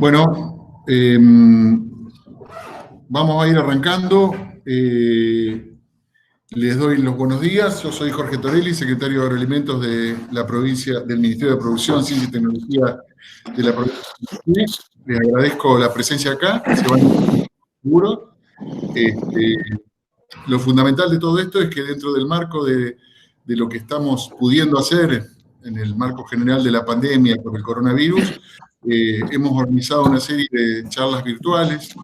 Bueno, vamos a ir arrancando. Les doy los buenos días. Yo soy Jorge Torelli, secretario de Agroalimentos de la provincia, del Ministerio de Producción, Ciencia y Tecnología de la provincia de Jujuy. Les agradezco la presencia acá. Se van a seguro. Lo fundamental de todo esto es que dentro del marco de lo que estamos pudiendo hacer en el marco general de la pandemia por el coronavirus, hemos organizado una serie de charlas virtuales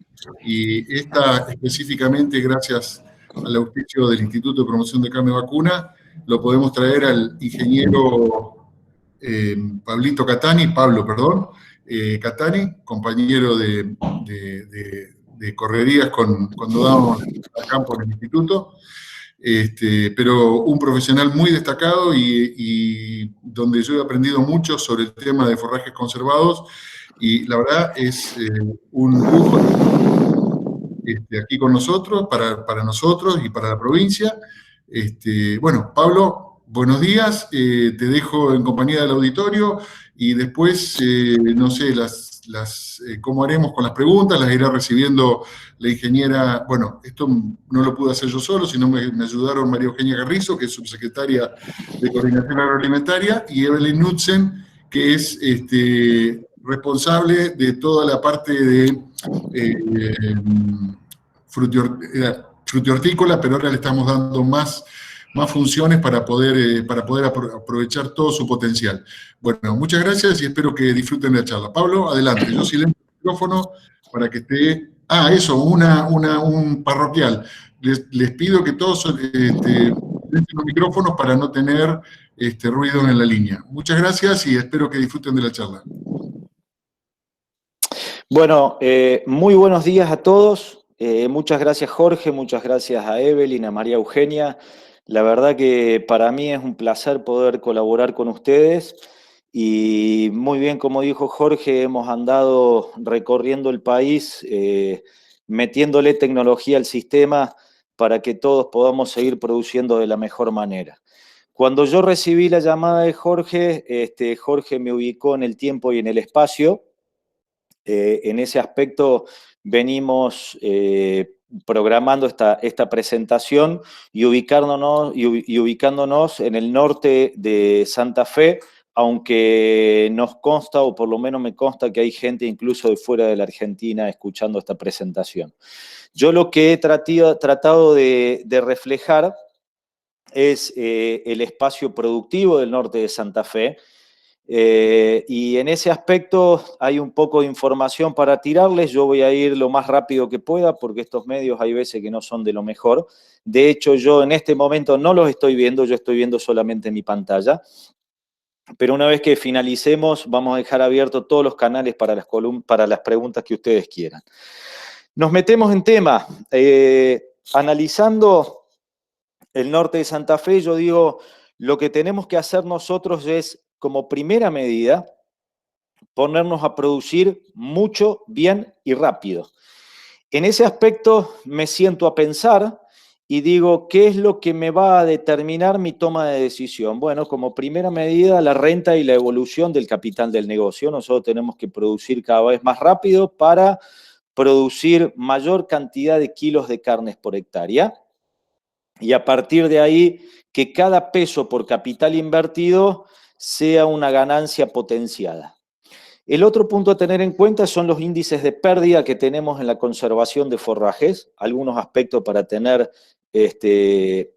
y esta específicamente gracias al auspicio del Instituto de Promoción de Carne Vacuna, lo podemos traer al ingeniero Pablo Catani, compañero de correrías cuando dábamos al campo en el instituto, pero un profesional muy destacado y donde yo he aprendido mucho sobre el tema de forrajes conservados, y la verdad es un lujo aquí con nosotros, para nosotros y para la provincia. Bueno, Pablo, buenos días, te dejo en compañía del auditorio y después, no sé, cómo haremos con las preguntas, las irá recibiendo la ingeniera. Bueno, esto no lo pude hacer yo solo, sino me ayudaron María Eugenia Garrizo, que es subsecretaria de Coordinación Agroalimentaria, y Evelyn Knudsen, que es responsable de toda la parte de frutihortícola, pero ahora le estamos dando más funciones para poder aprovechar todo su potencial. Bueno, muchas gracias y espero que disfruten de la charla. Pablo, adelante. Yo silencio el micrófono para que esté... un parroquial. Les pido que todos silencien los micrófonos para no tener ruido en la línea. Muchas gracias y espero que disfruten de la charla. Bueno, muy buenos días a todos. Muchas gracias, Jorge, muchas gracias a Evelyn, a María Eugenia. La verdad que para mí es un placer poder colaborar con ustedes y muy bien, como dijo Jorge, hemos andado recorriendo el país, metiéndole tecnología al sistema para que todos podamos seguir produciendo de la mejor manera. Cuando yo recibí la llamada de Jorge, Jorge me ubicó en el tiempo y en el espacio. En ese aspecto venimos programando esta presentación y ubicándonos en el norte de Santa Fe, aunque nos consta, o por lo menos me consta, que hay gente incluso de fuera de la Argentina escuchando esta presentación. Yo lo que he tratado de reflejar es el espacio productivo del norte de Santa Fe, y en ese aspecto hay un poco de información para tirarles. Yo voy a ir lo más rápido que pueda porque estos medios hay veces que no son de lo mejor. De hecho, yo en este momento no los estoy viendo, yo estoy viendo solamente mi pantalla. Pero una vez que finalicemos, vamos a dejar abiertos todos los canales para las preguntas que ustedes quieran. Nos metemos en tema. Analizando el norte de Santa Fe, yo digo, lo que tenemos que hacer nosotros es, como primera medida, ponernos a producir mucho, bien y rápido. En ese aspecto me siento a pensar y digo, ¿qué es lo que me va a determinar mi toma de decisión? Bueno, como primera medida, la renta y la evolución del capital del negocio. Nosotros tenemos que producir cada vez más rápido para producir mayor cantidad de kilos de carnes por hectárea. Y a partir de ahí, que cada peso por capital invertido sea una ganancia potenciada. El otro punto a tener en cuenta son los índices de pérdida que tenemos en la conservación de forrajes, algunos aspectos para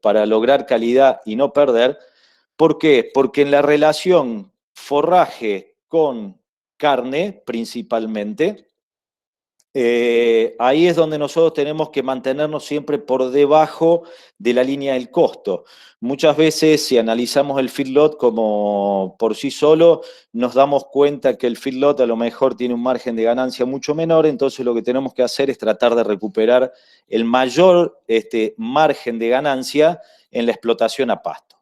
para lograr calidad y no perder. ¿Por qué? Porque en la relación forraje con carne, principalmente, ahí es donde nosotros tenemos que mantenernos siempre por debajo de la línea del costo. Muchas veces, si analizamos el feedlot como por sí solo, nos damos cuenta que el feedlot a lo mejor tiene un margen de ganancia mucho menor, entonces lo que tenemos que hacer es tratar de recuperar el mayor margen de ganancia en la explotación a pasto.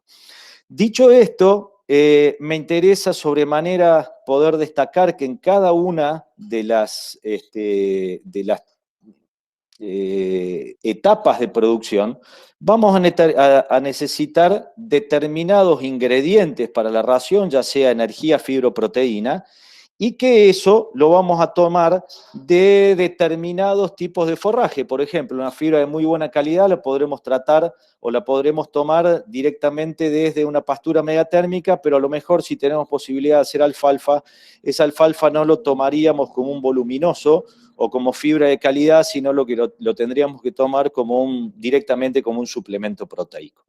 Dicho esto, me interesa sobremanera poder destacar que en cada una de las etapas de producción vamos a necesitar determinados ingredientes para la ración, ya sea energía, fibra o proteína, y que eso lo vamos a tomar de determinados tipos de forraje. Por ejemplo, una fibra de muy buena calidad la podremos tratar o la podremos tomar directamente desde una pastura megatérmica, pero a lo mejor si tenemos posibilidad de hacer alfalfa, esa alfalfa no lo tomaríamos como un voluminoso o como fibra de calidad, sino lo tendríamos que tomar directamente como un suplemento proteico.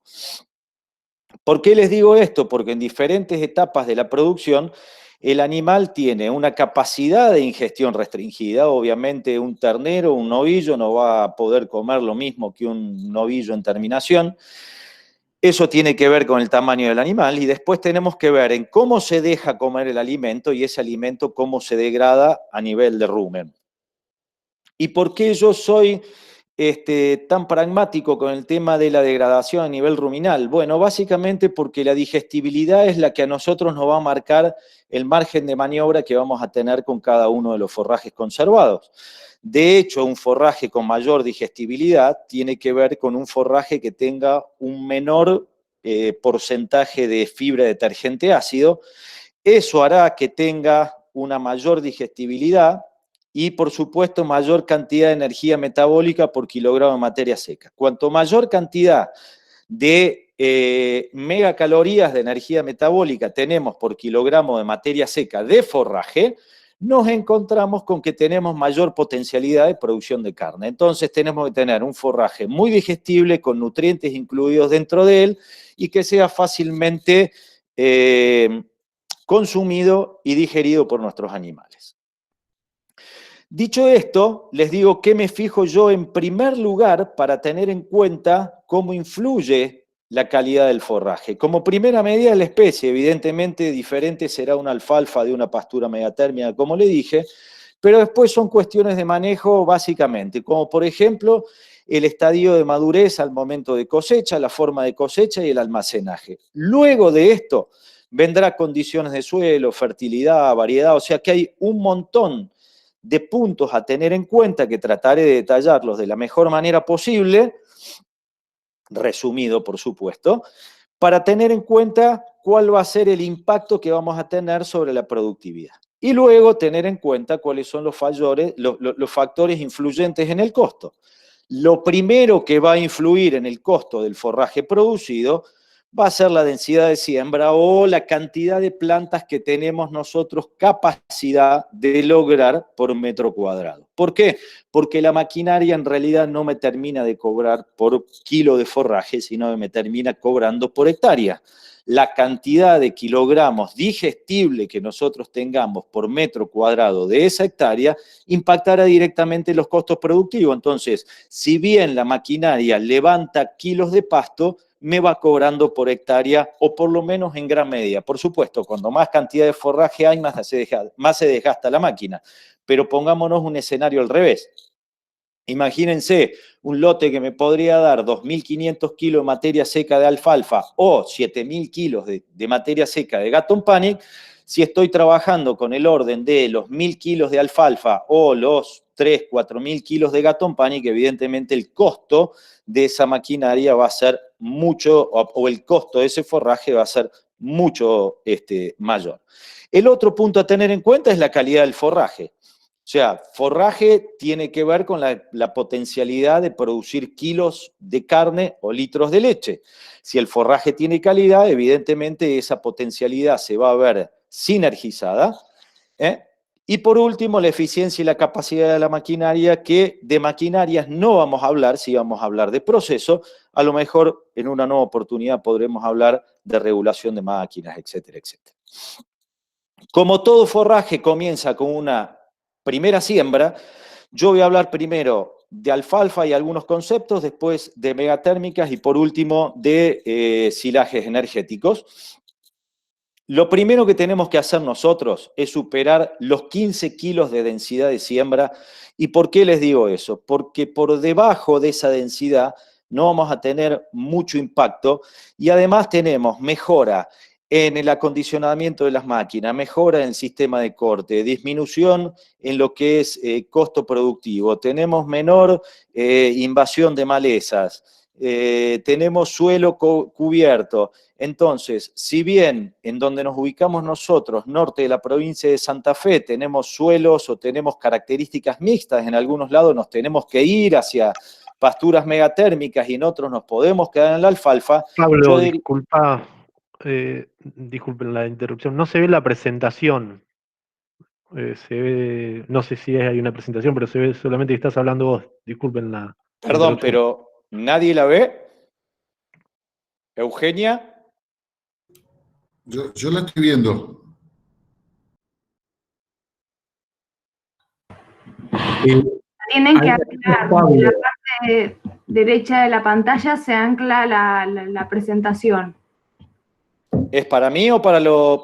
¿Por qué les digo esto? Porque en diferentes etapas de la producción el animal tiene una capacidad de ingestión restringida. Obviamente un ternero, un novillo no va a poder comer lo mismo que un novillo en terminación. Eso tiene que ver con el tamaño del animal y después tenemos que ver en cómo se deja comer el alimento y ese alimento cómo se degrada a nivel de rumen. ¿Y por qué yo soy tan pragmático con el tema de la degradación a nivel ruminal? Bueno, básicamente porque la digestibilidad es la que a nosotros nos va a marcar el margen de maniobra que vamos a tener con cada uno de los forrajes conservados. De hecho, un forraje con mayor digestibilidad tiene que ver con un forraje que tenga un menor porcentaje de fibra detergente ácido. Eso hará que tenga una mayor digestibilidad y, por supuesto, mayor cantidad de energía metabólica por kilogramo de materia seca. Cuanto mayor cantidad de megacalorías de energía metabólica tenemos por kilogramo de materia seca de forraje, nos encontramos con que tenemos mayor potencialidad de producción de carne. Entonces tenemos que tener un forraje muy digestible, con nutrientes incluidos dentro de él, y que sea fácilmente consumido y digerido por nuestros animales. Dicho esto, les digo que me fijo yo en primer lugar para tener en cuenta cómo influye la calidad del forraje. Como primera medida de la especie, evidentemente diferente será una alfalfa de una pastura megatérmica, como le dije, pero después son cuestiones de manejo básicamente, como por ejemplo el estadio de madurez al momento de cosecha, la forma de cosecha y el almacenaje. Luego de esto vendrá condiciones de suelo, fertilidad, variedad, o sea que hay un montón de puntos a tener en cuenta que trataré de detallarlos de la mejor manera posible, resumido por supuesto, para tener en cuenta cuál va a ser el impacto que vamos a tener sobre la productividad. Y luego tener en cuenta cuáles son los factores influyentes en el costo. Lo primero que va a influir en el costo del forraje producido va a ser la densidad de siembra o la cantidad de plantas que tenemos nosotros capacidad de lograr por metro cuadrado. ¿Por qué? Porque la maquinaria en realidad no me termina de cobrar por kilo de forraje, sino me termina cobrando por hectárea. La cantidad de kilogramos digestible que nosotros tengamos por metro cuadrado de esa hectárea impactará directamente los costos productivos. Entonces, si bien la maquinaria levanta kilos de pasto, me va cobrando por hectárea, o por lo menos en gran medida. Por supuesto, cuando más cantidad de forraje hay, más se desgasta la máquina. Pero pongámonos un escenario al revés. Imagínense un lote que me podría dar 2.500 kilos de materia seca de alfalfa o 7.000 kilos de materia seca de Gatton Panic. Si estoy trabajando con el orden de los 1.000 kilos de alfalfa o los 3.000, 4.000 kilos de Gatton Panic, evidentemente el costo de esa maquinaria va a ser mucho, o el costo de ese forraje va a ser mucho mayor. El otro punto a tener en cuenta es la calidad del forraje. O sea, forraje tiene que ver con la potencialidad de producir kilos de carne o litros de leche. Si el forraje tiene calidad, evidentemente esa potencialidad se va a ver sinergizada. Y por último, la eficiencia y la capacidad de la maquinaria, que de maquinarias no vamos a hablar, si vamos a hablar de proceso, a lo mejor en una nueva oportunidad podremos hablar de regulación de máquinas, etcétera, etcétera. Como todo forraje comienza con una primera siembra, yo voy a hablar primero de alfalfa y algunos conceptos, después de megatérmicas y por último de silajes energéticos. Lo primero que tenemos que hacer nosotros es superar los 15 kilos de densidad de siembra. ¿Y por qué les digo eso? Porque por debajo de esa densidad no vamos a tener mucho impacto y además tenemos mejora en el acondicionamiento de las máquinas, mejora en el sistema de corte, disminución en lo que es costo productivo, tenemos menor invasión de malezas, tenemos suelo cubierto. Entonces, si bien en donde nos ubicamos nosotros, norte de la provincia de Santa Fe, tenemos suelos o tenemos características mixtas, en algunos lados nos tenemos que ir hacia pasturas megatérmicas y en otros nos podemos quedar en la alfalfa. Pablo, disculpen la interrupción, no se ve la presentación. Se ve, no sé si hay una presentación, pero se ve solamente que estás hablando vos. Disculpen la Perdón, pero ¿nadie la ve? ¿Eugenia? Yo la estoy viendo. Tienen que anclar, en la parte derecha de la pantalla se ancla la presentación. ¿Es para mí o para los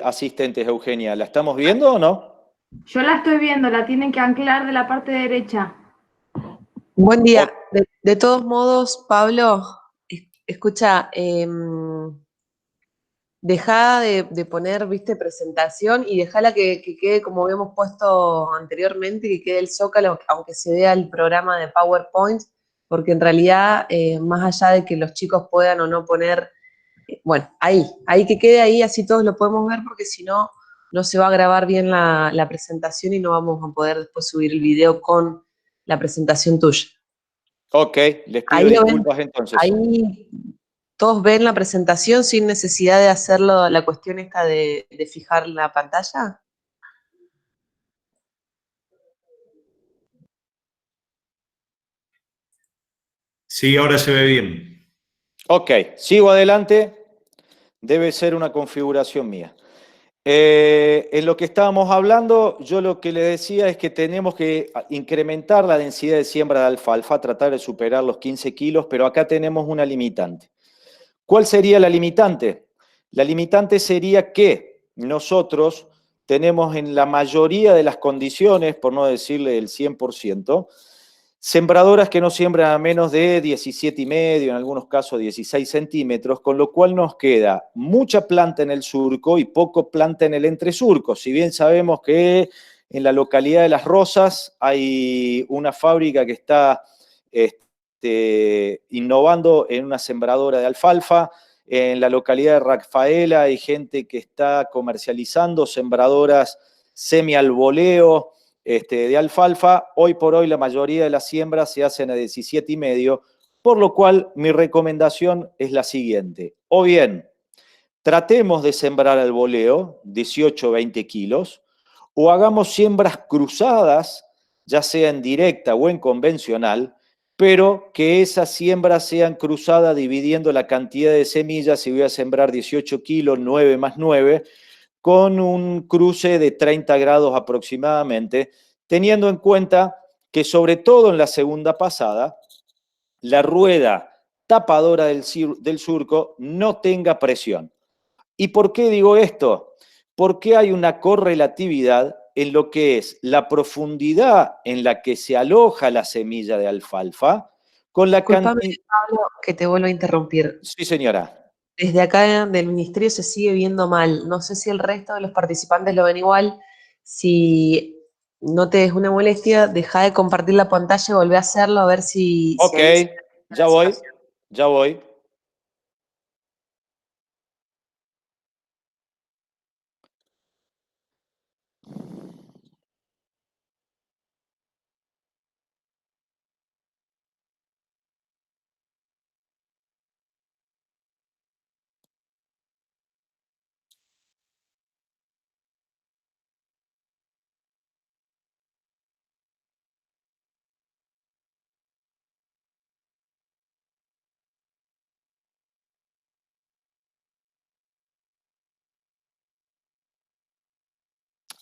asistentes, Eugenia? ¿La estamos viendo o no? Yo la estoy viendo, la tienen que anclar de la parte derecha. Buen día. De todos modos, Pablo, escucha, dejá de poner, viste, presentación y dejala que quede como habíamos puesto anteriormente, que quede el zócalo, aunque se vea el programa de PowerPoint, porque en realidad, más allá de que los chicos puedan o no poner, bueno, ahí que quede ahí, así todos lo podemos ver, porque si no, no se va a grabar bien la presentación y no vamos a poder después subir el video con la presentación tuya. Ok, les pido disculpas entonces. Ahí todos ven la presentación sin necesidad de hacerlo, la cuestión esta de fijar la pantalla. Sí, ahora se ve bien. Ok, sigo adelante. Debe ser una configuración mía. En lo que estábamos hablando, yo lo que les decía es que tenemos que incrementar la densidad de siembra de alfalfa, tratar de superar los 15 kilos, pero acá tenemos una limitante. ¿Cuál sería la limitante? La limitante sería que nosotros tenemos en la mayoría de las condiciones, por no decirle el 100%, sembradoras que no siembran a menos de 17,5, en algunos casos 16 centímetros, con lo cual nos queda mucha planta en el surco y poco planta en el entresurco. Si bien sabemos que en la localidad de Las Rosas hay una fábrica que está innovando en una sembradora de alfalfa, en la localidad de Rafaela hay gente que está comercializando sembradoras semi-alboleo, de alfalfa. Hoy por hoy la mayoría de las siembras se hacen a 17,5, por lo cual mi recomendación es la siguiente. O bien, tratemos de sembrar al voleo, 18 o 20 kilos, o hagamos siembras cruzadas, ya sea en directa o en convencional, pero que esas siembras sean cruzadas dividiendo la cantidad de semillas. Si voy a sembrar 18 kilos, 9 más 9, con un cruce de 30 grados aproximadamente, teniendo en cuenta que sobre todo en la segunda pasada, la rueda tapadora del surco no tenga presión. ¿Y por qué digo esto? Porque hay una correlatividad en lo que es la profundidad en la que se aloja la semilla de alfalfa con la cantidad... Pablo, que te vuelvo a interrumpir. Sí, señora. Desde acá del ministerio se sigue viendo mal. No sé si el resto de los participantes lo ven igual. Si no te es una molestia, deja de compartir la pantalla y volvé a hacerlo a ver si... Ok, ya voy.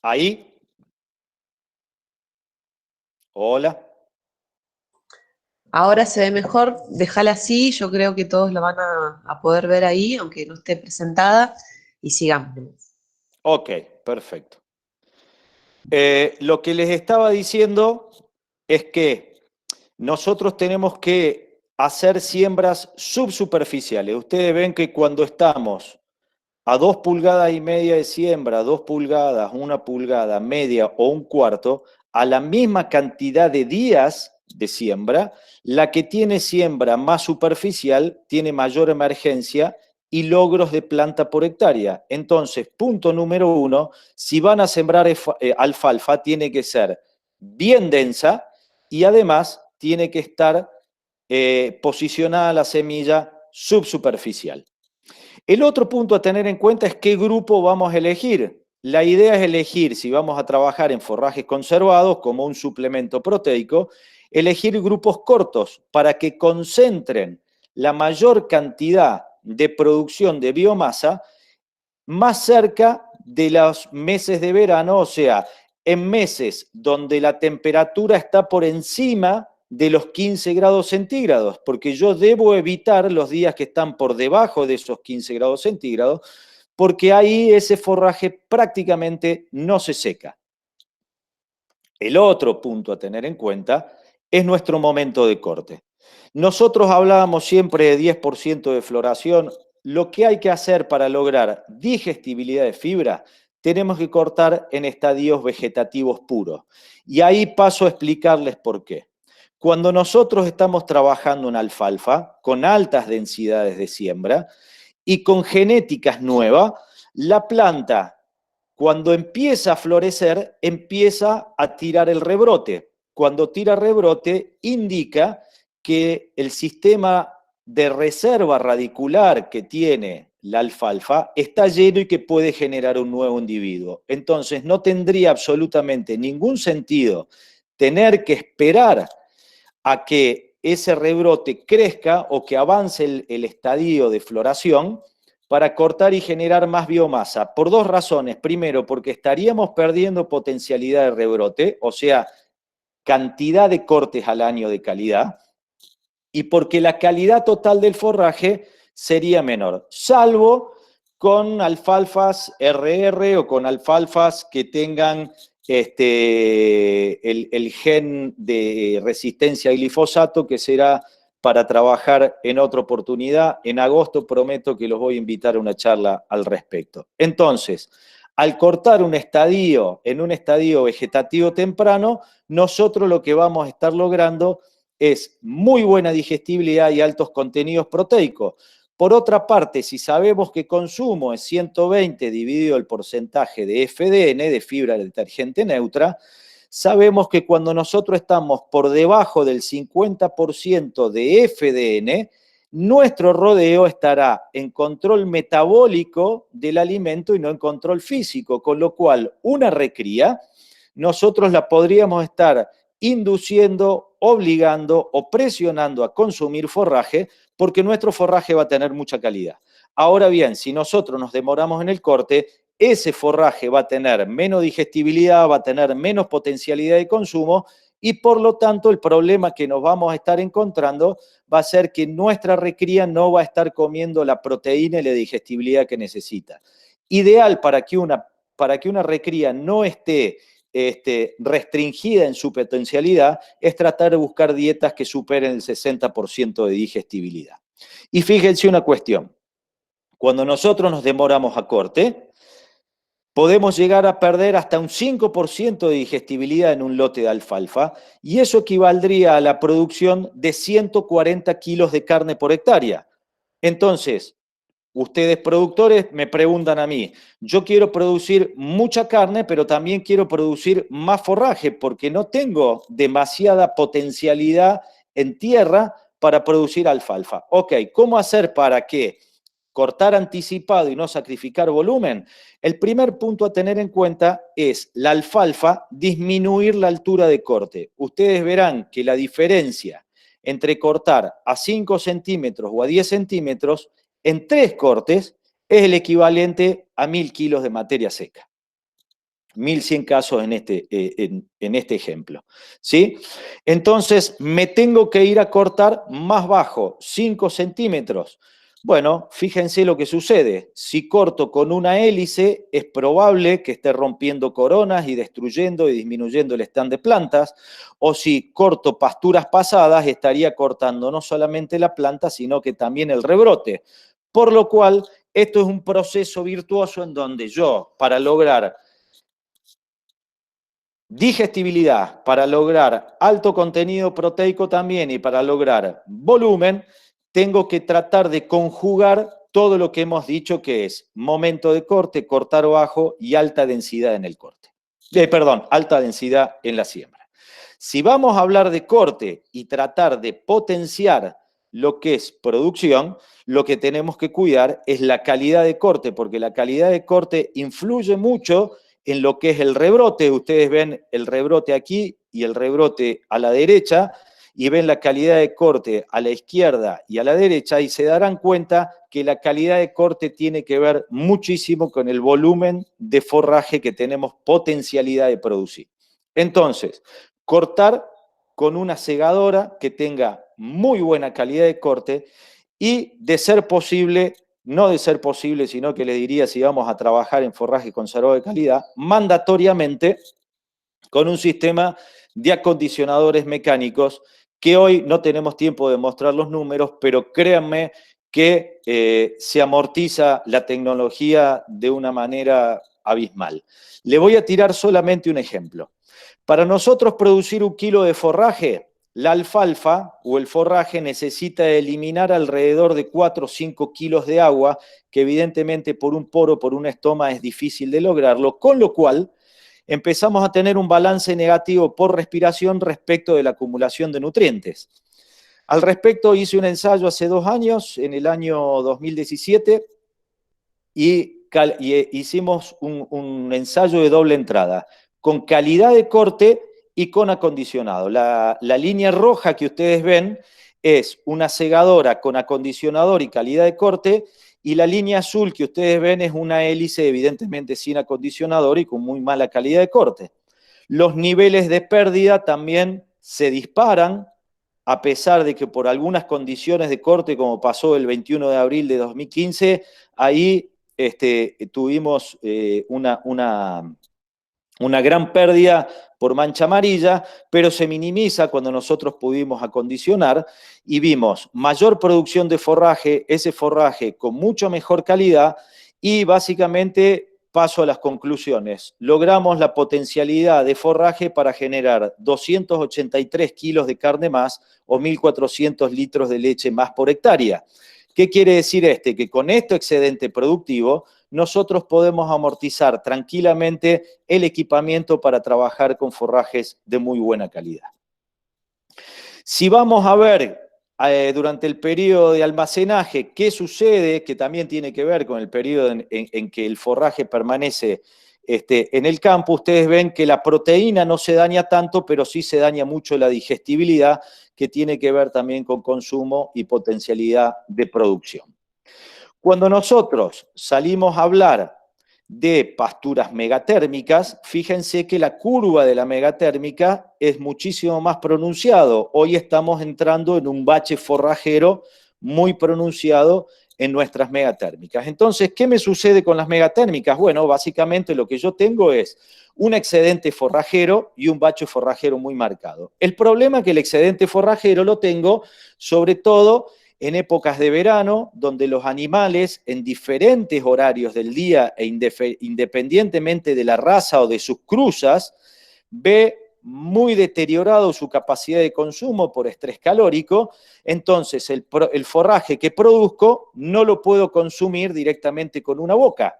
Ahí. Hola. Ahora se ve mejor, déjala así, yo creo que todos lo van a poder ver ahí, aunque no esté presentada, y sigamos. Ok, perfecto. Lo que les estaba diciendo es que nosotros tenemos que hacer siembras subsuperficiales. Ustedes ven que cuando estamos a 2,5 pulgadas de siembra, 2 pulgadas, 1 pulgada, media o un cuarto, a la misma cantidad de días de siembra. La que tiene siembra más superficial tiene mayor emergencia y logros de planta por hectárea. Entonces, punto número 1, si van a sembrar alfalfa, tiene que ser bien densa y además tiene que estar posicionada la semilla subsuperficial. El otro punto a tener en cuenta es qué grupo vamos a elegir. La idea es elegir, si vamos a trabajar en forrajes conservados como un suplemento proteico, elegir grupos cortos para que concentren la mayor cantidad de producción de biomasa más cerca de los meses de verano, o sea, en meses donde la temperatura está por encima de los 15 grados centígrados, porque yo debo evitar los días que están por debajo de esos 15 grados centígrados, porque ahí ese forraje prácticamente no se seca. El otro punto a tener en cuenta es nuestro momento de corte. Nosotros hablábamos siempre de 10% de floración. Lo que hay que hacer para lograr digestibilidad de fibra, tenemos que cortar en estadios vegetativos puros. Y ahí paso a explicarles por qué. Cuando nosotros estamos trabajando en alfalfa, con altas densidades de siembra y con genéticas nuevas, la planta, cuando empieza a florecer, empieza a tirar el rebrote. Cuando tira rebrote, indica que el sistema de reserva radicular que tiene la alfalfa está lleno y que puede generar un nuevo individuo. Entonces, no tendría absolutamente ningún sentido tener que esperar a que ese rebrote crezca o que avance el estadio de floración para cortar y generar más biomasa, por dos razones. Primero, porque estaríamos perdiendo potencialidad de rebrote, o sea, cantidad de cortes al año de calidad, y porque la calidad total del forraje sería menor, salvo con alfalfas RR o con alfalfas que tengan el gen de resistencia al glifosato, que será para trabajar en otra oportunidad. En agosto prometo que los voy a invitar a una charla al respecto. Entonces, al cortar un estadio en un estadio vegetativo temprano, nosotros lo que vamos a estar logrando es muy buena digestibilidad y altos contenidos proteicos. Por otra parte, si sabemos que consumo es 120 dividido el porcentaje de FDN, de fibra detergente neutra, sabemos que cuando nosotros estamos por debajo del 50% de FDN, nuestro rodeo estará en control metabólico del alimento y no en control físico, con lo cual una recría nosotros la podríamos estar induciendo, obligando o presionando a consumir forraje, porque nuestro forraje va a tener mucha calidad. Ahora bien, si nosotros nos demoramos en el corte, ese forraje va a tener menos digestibilidad, va a tener menos potencialidad de consumo y por lo tanto el problema que nos vamos a estar encontrando va a ser que nuestra recría no va a estar comiendo la proteína y la digestibilidad que necesita. Ideal para que una recría no esté restringida en su potencialidad es tratar de buscar dietas que superen el 60% de digestibilidad. Y fíjense una cuestión, cuando nosotros nos demoramos a corte, podemos llegar a perder hasta un 5% de digestibilidad en un lote de alfalfa y eso equivaldría a la producción de 140 kilos de carne por hectárea. Entonces, ustedes productores me preguntan a mí, yo quiero producir mucha carne, pero también quiero producir más forraje porque no tengo demasiada potencialidad en tierra para producir alfalfa. Ok, ¿cómo hacer para que cortar anticipado y no sacrificar volumen? El primer punto a tener en cuenta es la alfalfa, disminuir la altura de corte. Ustedes verán que la diferencia entre cortar a 5 centímetros o a 10 centímetros en 3 cortes es el equivalente a 1000 kilos de materia seca. 1100 casos en este ejemplo, ¿sí? Entonces, me tengo que ir a cortar más bajo, 5 centímetros. Bueno, fíjense lo que sucede. Si corto con una hélice, es probable que esté rompiendo coronas y destruyendo y disminuyendo el stand de plantas, o si corto pasturas pasadas, estaría cortando no solamente la planta, sino que también el rebrote. Por lo cual, esto es un proceso virtuoso en donde yo, para lograr digestibilidad, para lograr alto contenido proteico también y para lograr volumen, tengo que tratar de conjugar todo lo que hemos dicho que es momento de corte, cortar bajo y alta densidad en el corte. Alta densidad en la siembra. Si vamos a hablar de corte y tratar de potenciar lo que es producción, lo que tenemos que cuidar es la calidad de corte, porque la calidad de corte influye mucho en lo que es el rebrote. Ustedes ven el rebrote aquí y el rebrote a la derecha, y ven la calidad de corte a la izquierda y a la derecha, y se darán cuenta que la calidad de corte tiene que ver muchísimo con el volumen de forraje que tenemos potencialidad de producir. Entonces, cortar con una segadora que tenga muy buena calidad de corte y, de ser posible, no de ser posible, sino que les diría, si vamos a trabajar en forraje conservado de calidad, mandatoriamente con un sistema de acondicionadores mecánicos, que hoy no tenemos tiempo de mostrar los números, pero créanme que se amortiza la tecnología de una manera abismal. Le voy a tirar solamente un ejemplo. Para nosotros producir 1 kilo de forraje, la alfalfa o el forraje necesita eliminar alrededor de 4 o 5 kilos de agua, que evidentemente por un poro, por una estoma es difícil de lograrlo, con lo cual empezamos a tener un balance negativo por respiración respecto de la acumulación de nutrientes. Al respecto hice un ensayo hace 2 años, en el año 2017, y hicimos un ensayo de doble entrada, con calidad de corte y con acondicionado. La línea roja que ustedes ven es una segadora con acondicionador y calidad de corte, y la línea azul que ustedes ven es una hélice evidentemente sin acondicionador y con muy mala calidad de corte. Los niveles de pérdida también se disparan, a pesar de que por algunas condiciones de corte, como pasó el 21 de abril de 2015, ahí tuvimos una gran pérdida por mancha amarilla, pero se minimiza cuando nosotros pudimos acondicionar y vimos mayor producción de forraje, ese forraje con mucho mejor calidad, y básicamente paso a las conclusiones. Logramos la potencialidad de forraje para generar 283 kilos de carne más o 1.400 litros de leche más por hectárea. ¿Qué quiere decir que con este excedente productivo nosotros podemos amortizar tranquilamente el equipamiento para trabajar con forrajes de muy buena calidad? Si vamos a ver durante el periodo de almacenaje qué sucede, que también tiene que ver con el periodo en que el forraje permanece en el campo, ustedes ven que la proteína no se daña tanto, pero sí se daña mucho la digestibilidad, que tiene que ver también con consumo y potencialidad de producción. Cuando nosotros salimos a hablar de pasturas megatérmicas, fíjense que la curva de la megatérmica es muchísimo más pronunciado. Hoy estamos entrando en un bache forrajero muy pronunciado en nuestras megatérmicas. Entonces, ¿qué me sucede con las megatérmicas? Bueno, básicamente lo que yo tengo es un excedente forrajero y un bache forrajero muy marcado. El problema es que el excedente forrajero lo tengo sobre todo en épocas de verano, donde los animales en diferentes horarios del día e independientemente de la raza o de sus cruzas, ve muy deteriorado su capacidad de consumo por estrés calórico. Entonces el forraje que produzco no lo puedo consumir directamente con una boca.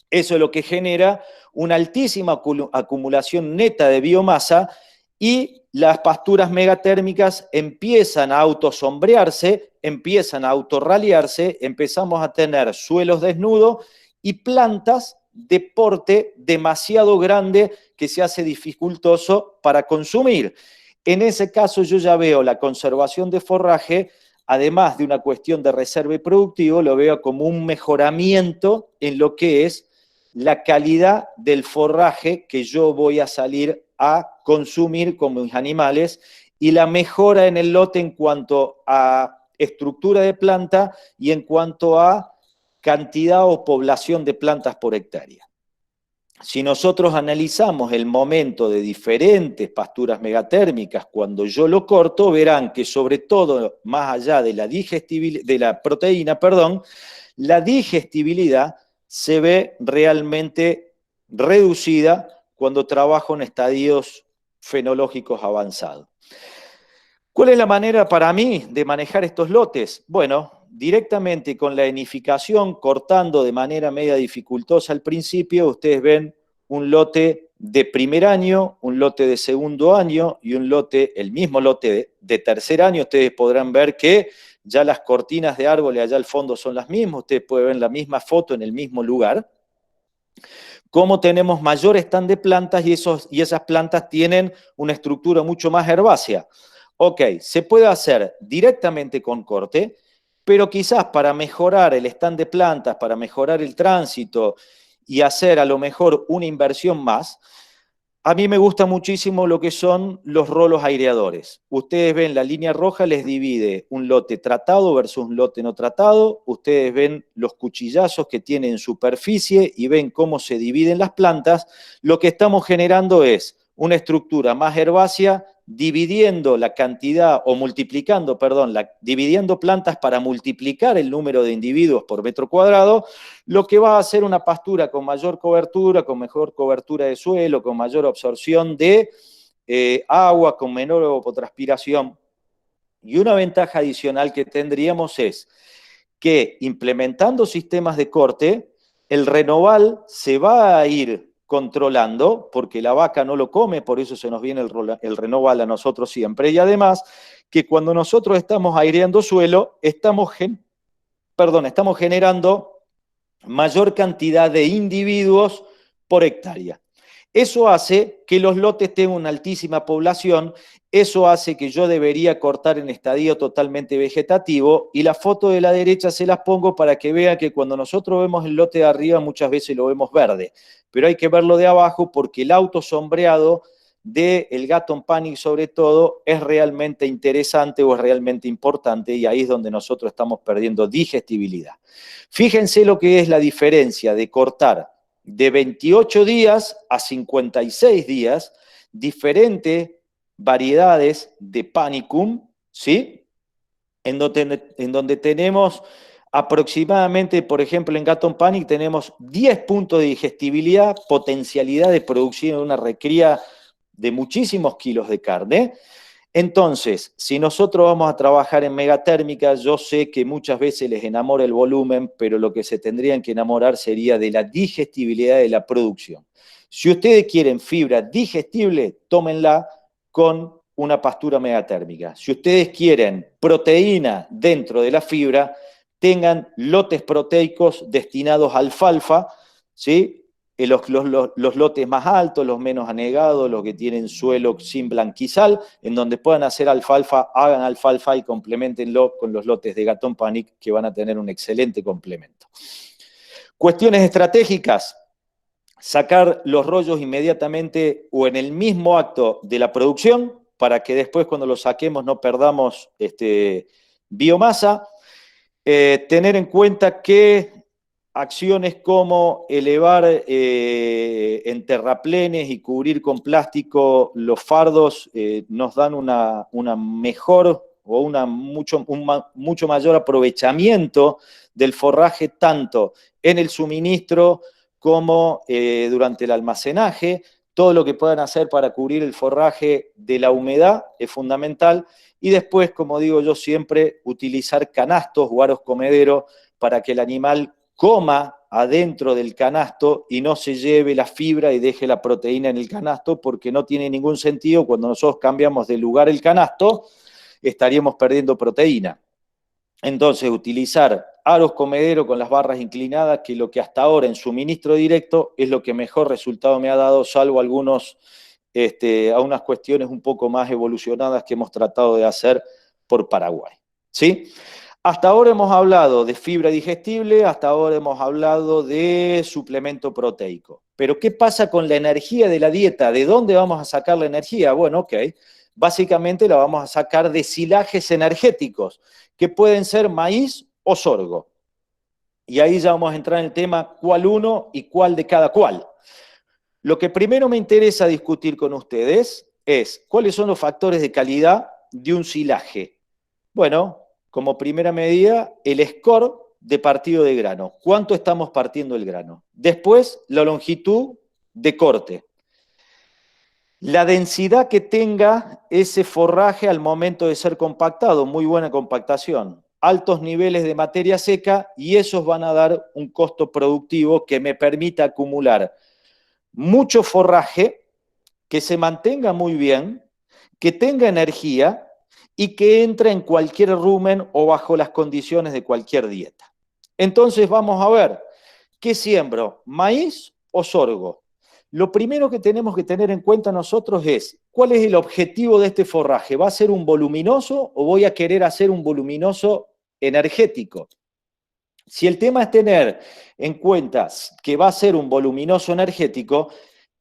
Eso es lo que genera una altísima acumulación neta de biomasa, y las pasturas megatérmicas empiezan a autosombrearse, empiezan a autorraliarse, empezamos a tener suelos desnudos y plantas de porte demasiado grande que se hace dificultoso para consumir. En ese caso yo ya veo la conservación de forraje, además de una cuestión de reserva y productivo, lo veo como un mejoramiento en lo que es la calidad del forraje que yo voy a salir a consumir con mis animales, y la mejora en el lote en cuanto a estructura de planta y en cuanto a cantidad o población de plantas por hectárea. Si nosotros analizamos el momento de diferentes pasturas megatérmicas cuando yo lo corto, verán que sobre todo, más allá de la proteína, la digestibilidad se ve realmente reducida cuando trabajo en estadios fenológicos avanzados. ¿Cuál es la manera para mí de manejar estos lotes? Bueno, directamente con la enificación, cortando de manera media dificultosa al principio, ustedes ven un lote de primer año, un lote de segundo año y un lote, el mismo lote de tercer año. Ustedes podrán ver que ya las cortinas de árboles allá al fondo son las mismas, ustedes pueden ver la misma foto en el mismo lugar. Cómo tenemos mayor stand de plantas y esas plantas tienen una estructura mucho más herbácea. Ok, se puede hacer directamente con corte, pero quizás para mejorar el stand de plantas, para mejorar el tránsito y hacer a lo mejor una inversión más, a mí me gusta muchísimo lo que son los rolos aireadores. Ustedes ven la línea roja les divide un lote tratado versus un lote no tratado. Ustedes ven los cuchillazos que tiene en superficie y ven cómo se dividen las plantas. Lo que estamos generando es una estructura más herbácea, dividiendo la cantidad, o multiplicando, perdón, dividiendo plantas para multiplicar el número de individuos por metro cuadrado, lo que va a hacer una pastura con mayor cobertura, con mejor cobertura de suelo, con mayor absorción de agua, con menor evapotranspiración. Y una ventaja adicional que tendríamos es que implementando sistemas de corte, el renoval se va a ir controlando, porque la vaca no lo come, por eso se nos viene el renoval a nosotros siempre, y además que cuando nosotros estamos aireando suelo, estamos generando mayor cantidad de individuos por hectárea. Eso hace que los lotes tengan una altísima población, eso hace que yo debería cortar en estadio totalmente vegetativo, y la foto de la derecha se las pongo para que vean que cuando nosotros vemos el lote de arriba muchas veces lo vemos verde, pero hay que verlo de abajo porque el autosombreado del Gatton Panic sobre todo es realmente interesante o es realmente importante, y ahí es donde nosotros estamos perdiendo digestibilidad. Fíjense lo que es la diferencia de cortar de 28 días a 56 días, diferentes variedades de Panicum, ¿sí? En donde tenemos aproximadamente, por ejemplo, en Gatton Panic tenemos 10 puntos de digestibilidad, potencialidad de producción de una recría de muchísimos kilos de carne. Entonces, si nosotros vamos a trabajar en megatérmica, yo sé que muchas veces les enamora el volumen, pero lo que se tendrían que enamorar sería de la digestibilidad de la producción. Si ustedes quieren fibra digestible, tómenla con una pastura megatérmica. Si ustedes quieren proteína dentro de la fibra, tengan lotes proteicos destinados a alfalfa, ¿sí? Los lotes más altos, los menos anegados, los que tienen suelo sin blanquizal, en donde puedan hacer alfalfa, hagan alfalfa y complementenlo con los lotes de Gatton Panic, que van a tener un excelente complemento. Cuestiones estratégicas: sacar los rollos inmediatamente o en el mismo acto de la producción, para que después cuando los saquemos no perdamos biomasa. Tener en cuenta que acciones como elevar en terraplenes y cubrir con plástico los fardos nos dan una mejor o un mucho mayor aprovechamiento del forraje, tanto en el suministro como durante el almacenaje. Todo lo que puedan hacer para cubrir el forraje de la humedad es fundamental. Y después, como digo yo siempre, utilizar canastos o aros comederos para que el animal coma adentro del canasto y no se lleve la fibra y deje la proteína en el canasto, porque no tiene ningún sentido. Cuando nosotros cambiamos de lugar el canasto, estaríamos perdiendo proteína. Entonces, utilizar aros comederos con las barras inclinadas, que lo que hasta ahora en suministro directo es lo que mejor resultado me ha dado, salvo algunas cuestiones un poco más evolucionadas que hemos tratado de hacer por Paraguay, ¿sí? Hasta ahora hemos hablado de fibra digestible, hasta ahora hemos hablado de suplemento proteico. Pero ¿qué pasa con la energía de la dieta? ¿De dónde vamos a sacar la energía? Bueno, ok, básicamente la vamos a sacar de silajes energéticos, que pueden ser maíz o sorgo. Y ahí ya vamos a entrar en el tema cuál uno y cuál de cada cual. Lo que primero me interesa discutir con ustedes es cuáles son los factores de calidad de un silaje. Bueno, como primera medida, el score de partido de grano. ¿Cuánto estamos partiendo el grano? Después, la longitud de corte. La densidad que tenga ese forraje al momento de ser compactado, muy buena compactación, altos niveles de materia seca, y esos van a dar un costo productivo que me permita acumular mucho forraje, que se mantenga muy bien, que tenga energía y que entre en cualquier rumen o bajo las condiciones de cualquier dieta. Entonces vamos a ver, ¿qué siembro? ¿Maíz o sorgo? Lo primero que tenemos que tener en cuenta nosotros es, ¿cuál es el objetivo de este forraje? ¿Va a ser un voluminoso o voy a querer hacer un voluminoso energético? Si el tema es tener en cuenta que va a ser un voluminoso energético,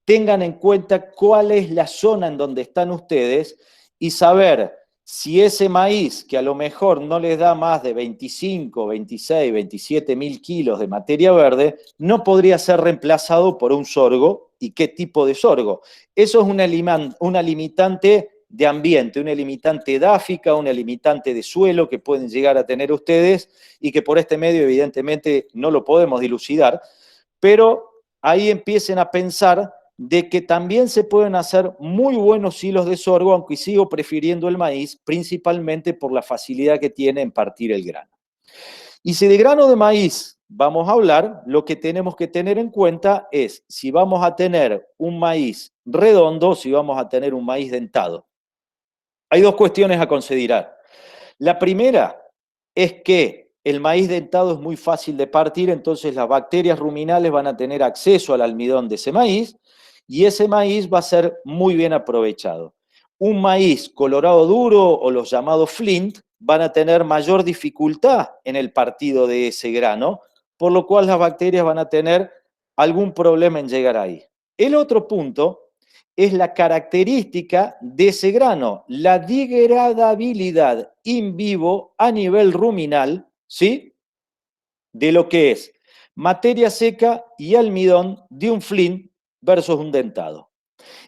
tengan en cuenta cuál es la zona en donde están ustedes y saber si ese maíz, que a lo mejor no les da más de 25, 26, 27 mil kilos de materia verde, no podría ser reemplazado por un sorgo, y qué tipo de sorgo. Eso es una limitante de ambiente, una limitante edáfica, una limitante de suelo que pueden llegar a tener ustedes y que por este medio evidentemente no lo podemos dilucidar, pero ahí empiecen a pensar de que también se pueden hacer muy buenos hilos de sorgo, aunque sigo prefiriendo el maíz, principalmente por la facilidad que tiene en partir el grano. Y si de grano de maíz vamos a hablar, lo que tenemos que tener en cuenta es si vamos a tener un maíz redondo, si vamos a tener un maíz dentado. Hay dos cuestiones a considerar. La primera es que el maíz dentado es muy fácil de partir, entonces las bacterias ruminales van a tener acceso al almidón de ese maíz, y ese maíz va a ser muy bien aprovechado. Un maíz colorado duro o los llamados flint van a tener mayor dificultad en el partido de ese grano, por lo cual las bacterias van a tener algún problema en llegar ahí. El otro punto es la característica de ese grano, la degradabilidad in vivo a nivel ruminal, ¿sí?, de lo que es materia seca y almidón de un flint versus un dentado.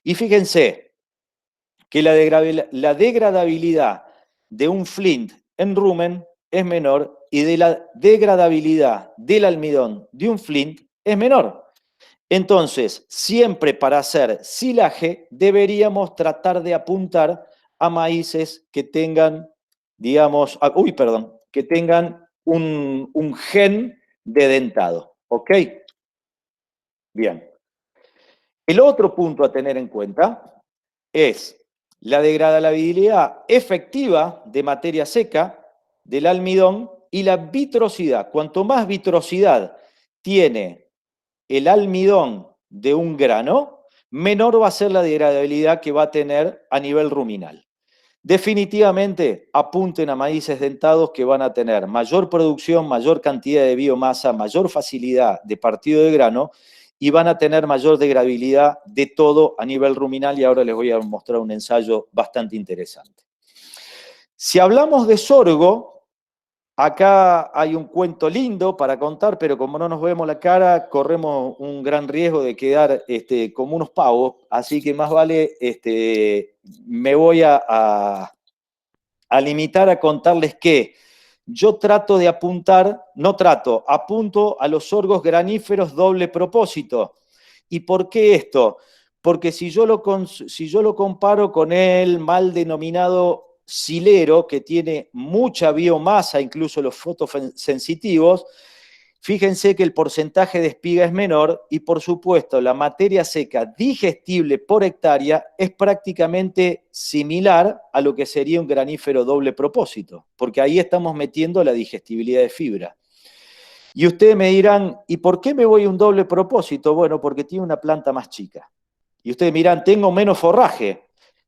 Y fíjense que la degradabilidad de un flint en rumen es menor y de la degradabilidad del almidón de un flint es menor. Entonces, siempre para hacer silaje deberíamos tratar de apuntar a maíces que tengan, digamos, que tengan un gen de dentado, ¿ok? Bien. El otro punto a tener en cuenta es la degradabilidad efectiva de materia seca del almidón y la vitrosidad. Cuanto más vitrosidad tiene el almidón de un grano, menor va a ser la degradabilidad que va a tener a nivel ruminal. Definitivamente apunten a maíces dentados que van a tener mayor producción, mayor cantidad de biomasa, mayor facilidad de partido de grano y van a tener mayor degradabilidad de todo a nivel ruminal, y ahora les voy a mostrar un ensayo bastante interesante. Si hablamos de sorgo, acá hay un cuento lindo para contar, pero como no nos vemos la cara, corremos un gran riesgo de quedar como unos pavos, así que más vale, me voy a limitar a contarles que yo trato de apuntar, apunto a los sorgos graníferos doble propósito. ¿Y por qué esto? Porque si yo lo comparo con el mal denominado silero, que tiene mucha biomasa, incluso los fotosensitivos, fíjense que el porcentaje de espiga es menor y, por supuesto, la materia seca digestible por hectárea es prácticamente similar a lo que sería un granífero doble propósito, porque ahí estamos metiendo la digestibilidad de fibra. Y ustedes me dirán, ¿y por qué me voy a un doble propósito? Bueno, porque tiene una planta más chica. Y ustedes miran, tengo menos forraje.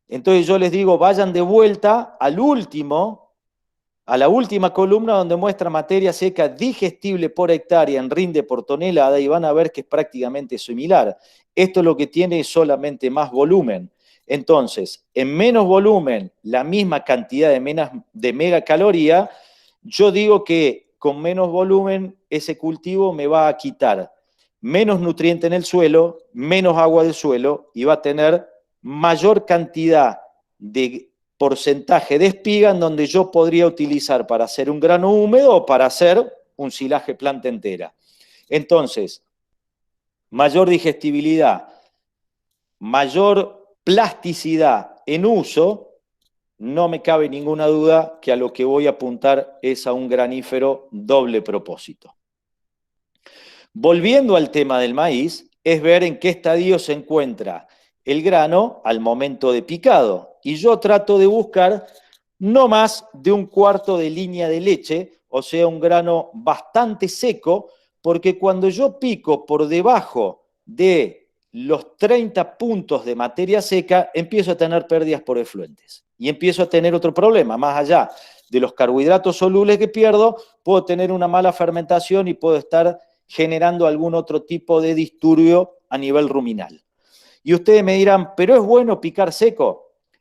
Entonces yo les digo, vayan de vuelta a la última columna donde muestra materia seca digestible por hectárea en rinde por tonelada, y van a ver que es prácticamente similar. Esto lo que tiene es solamente más volumen. Entonces, en menos volumen, la misma cantidad de megacaloría, yo digo que con menos volumen ese cultivo me va a quitar menos nutriente en el suelo, menos agua del suelo, y va a tener mayor cantidad de porcentaje de espiga en donde yo podría utilizar para hacer un grano húmedo o para hacer un silaje planta entera. Entonces, mayor digestibilidad, mayor plasticidad en uso, no me cabe ninguna duda que a lo que voy a apuntar es a un granífero doble propósito. Volviendo al tema del maíz, es ver en qué estadio se encuentra el grano al momento de picado. Y yo trato de buscar no más de un cuarto de línea de leche, o sea, un grano bastante seco, porque cuando yo pico por debajo de los 30 puntos de materia seca, empiezo a tener pérdidas por efluentes. Y empiezo a tener otro problema, más allá de los carbohidratos solubles que pierdo, puedo tener una mala fermentación y puedo estar generando algún otro tipo de disturbio a nivel ruminal. Y ustedes me dirán, ¿pero es bueno picar seco?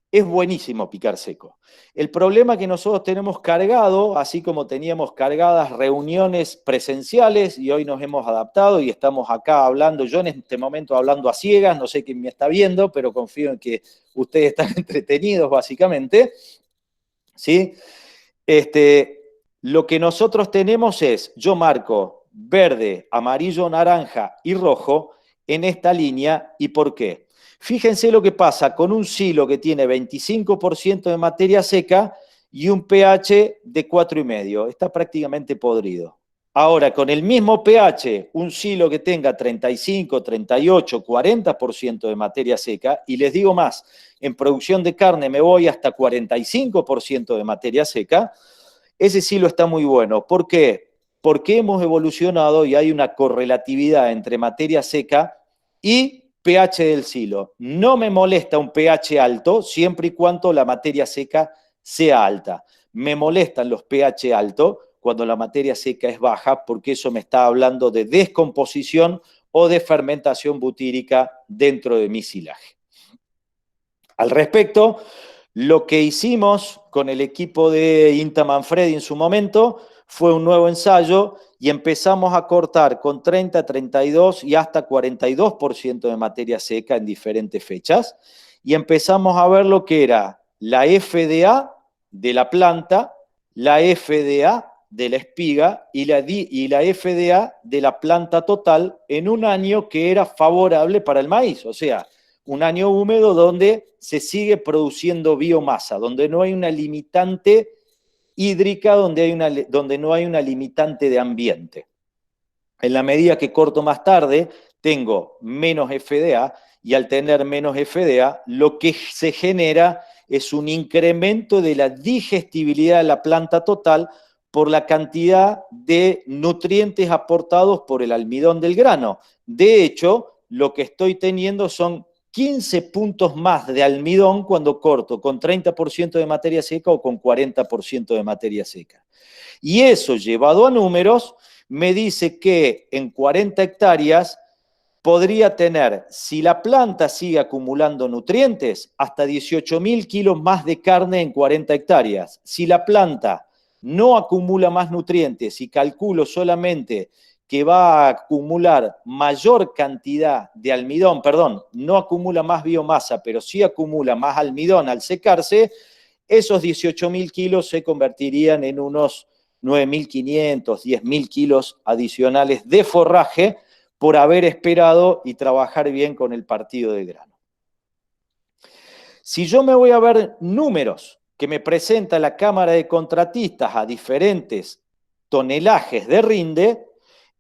Es buenísimo picar seco. El problema que nosotros tenemos cargado, así como teníamos cargadas reuniones presenciales, y hoy nos hemos adaptado y estamos acá hablando, yo en este momento hablando a ciegas, no sé quién me está viendo, pero confío en que ustedes están entretenidos básicamente, ¿sí? Lo que nosotros tenemos es, yo marco verde, amarillo, naranja y rojo en esta línea. ¿Y por qué? Fíjense lo que pasa con un silo que tiene 25% de materia seca y un pH de 4,5. Está prácticamente podrido. Ahora, con el mismo pH, un silo que tenga 35, 38, 40% de materia seca, y les digo más, en producción de carne me voy hasta 45% de materia seca, ese silo está muy bueno. ¿Por qué? Porque hemos evolucionado y hay una correlatividad entre materia seca y pH del silo. No me molesta un pH alto siempre y cuando la materia seca sea alta. Me molestan los pH altos cuando la materia seca es baja, porque eso me está hablando de descomposición o de fermentación butírica dentro de mi silaje. Al respecto, lo que hicimos con el equipo de INTA Manfredi en su momento fue un nuevo ensayo y empezamos a cortar con 30, 32 y hasta 42% de materia seca en diferentes fechas, y empezamos a ver lo que era la FDA de la planta, la FDA de la espiga y la FDA de la planta total en un año que era favorable para el maíz, o sea, un año húmedo donde se sigue produciendo biomasa, donde no hay una limitante hídrica, donde no hay una limitante de ambiente. En la medida que corto más tarde, tengo menos FDA, y al tener menos FDA, lo que se genera es un incremento de la digestibilidad de la planta total por la cantidad de nutrientes aportados por el almidón del grano. De hecho, lo que estoy teniendo son 15 puntos más de almidón cuando corto con 30% de materia seca o con 40% de materia seca. Y eso, llevado a números, me dice que en 40 hectáreas podría tener, si la planta sigue acumulando nutrientes, hasta 18.000 kilos más de carne en 40 hectáreas. Si la planta no acumula más nutrientes y calculo solamente que va a acumular mayor cantidad de almidón, no acumula más biomasa, pero sí acumula más almidón al secarse, esos 18.000 kilos se convertirían en unos 9.500, 10.000 kilos adicionales de forraje por haber esperado y trabajar bien con el partido de grano. Si yo me voy a ver números que me presenta la Cámara de Contratistas a diferentes tonelajes de rinde,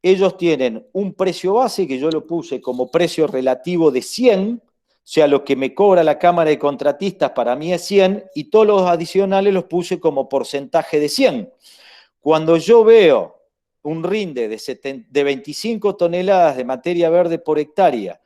ellos tienen un precio base que yo lo puse como precio relativo de 100, o sea, lo que me cobra la Cámara de Contratistas para mí es 100, y todos los adicionales los puse como porcentaje de 100. Cuando yo veo un rinde de 25 toneladas de materia verde por hectárea,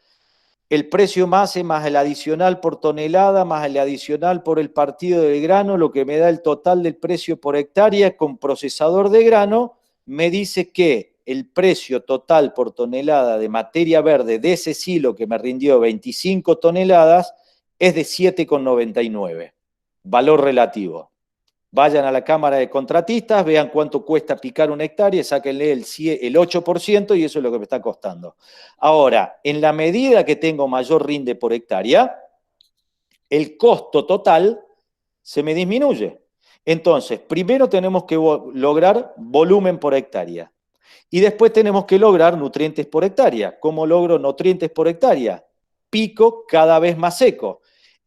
el precio base más el adicional por tonelada, más el adicional por el partido de grano, lo que me da el total del precio por hectárea con procesador de grano, me dice que el precio total por tonelada de materia verde de ese silo que me rindió 25 toneladas es de 7,99, valor relativo. Vayan a la Cámara de Contratistas, vean cuánto cuesta picar una hectárea, sáquenle el 8% y eso es lo que me está costando. Ahora, en la medida que tengo mayor rinde por hectárea, el costo total se me disminuye. Entonces, primero tenemos que lograr volumen por hectárea. Y después tenemos que lograr nutrientes por hectárea. ¿Cómo logro nutrientes por hectárea? Pico cada vez más seco.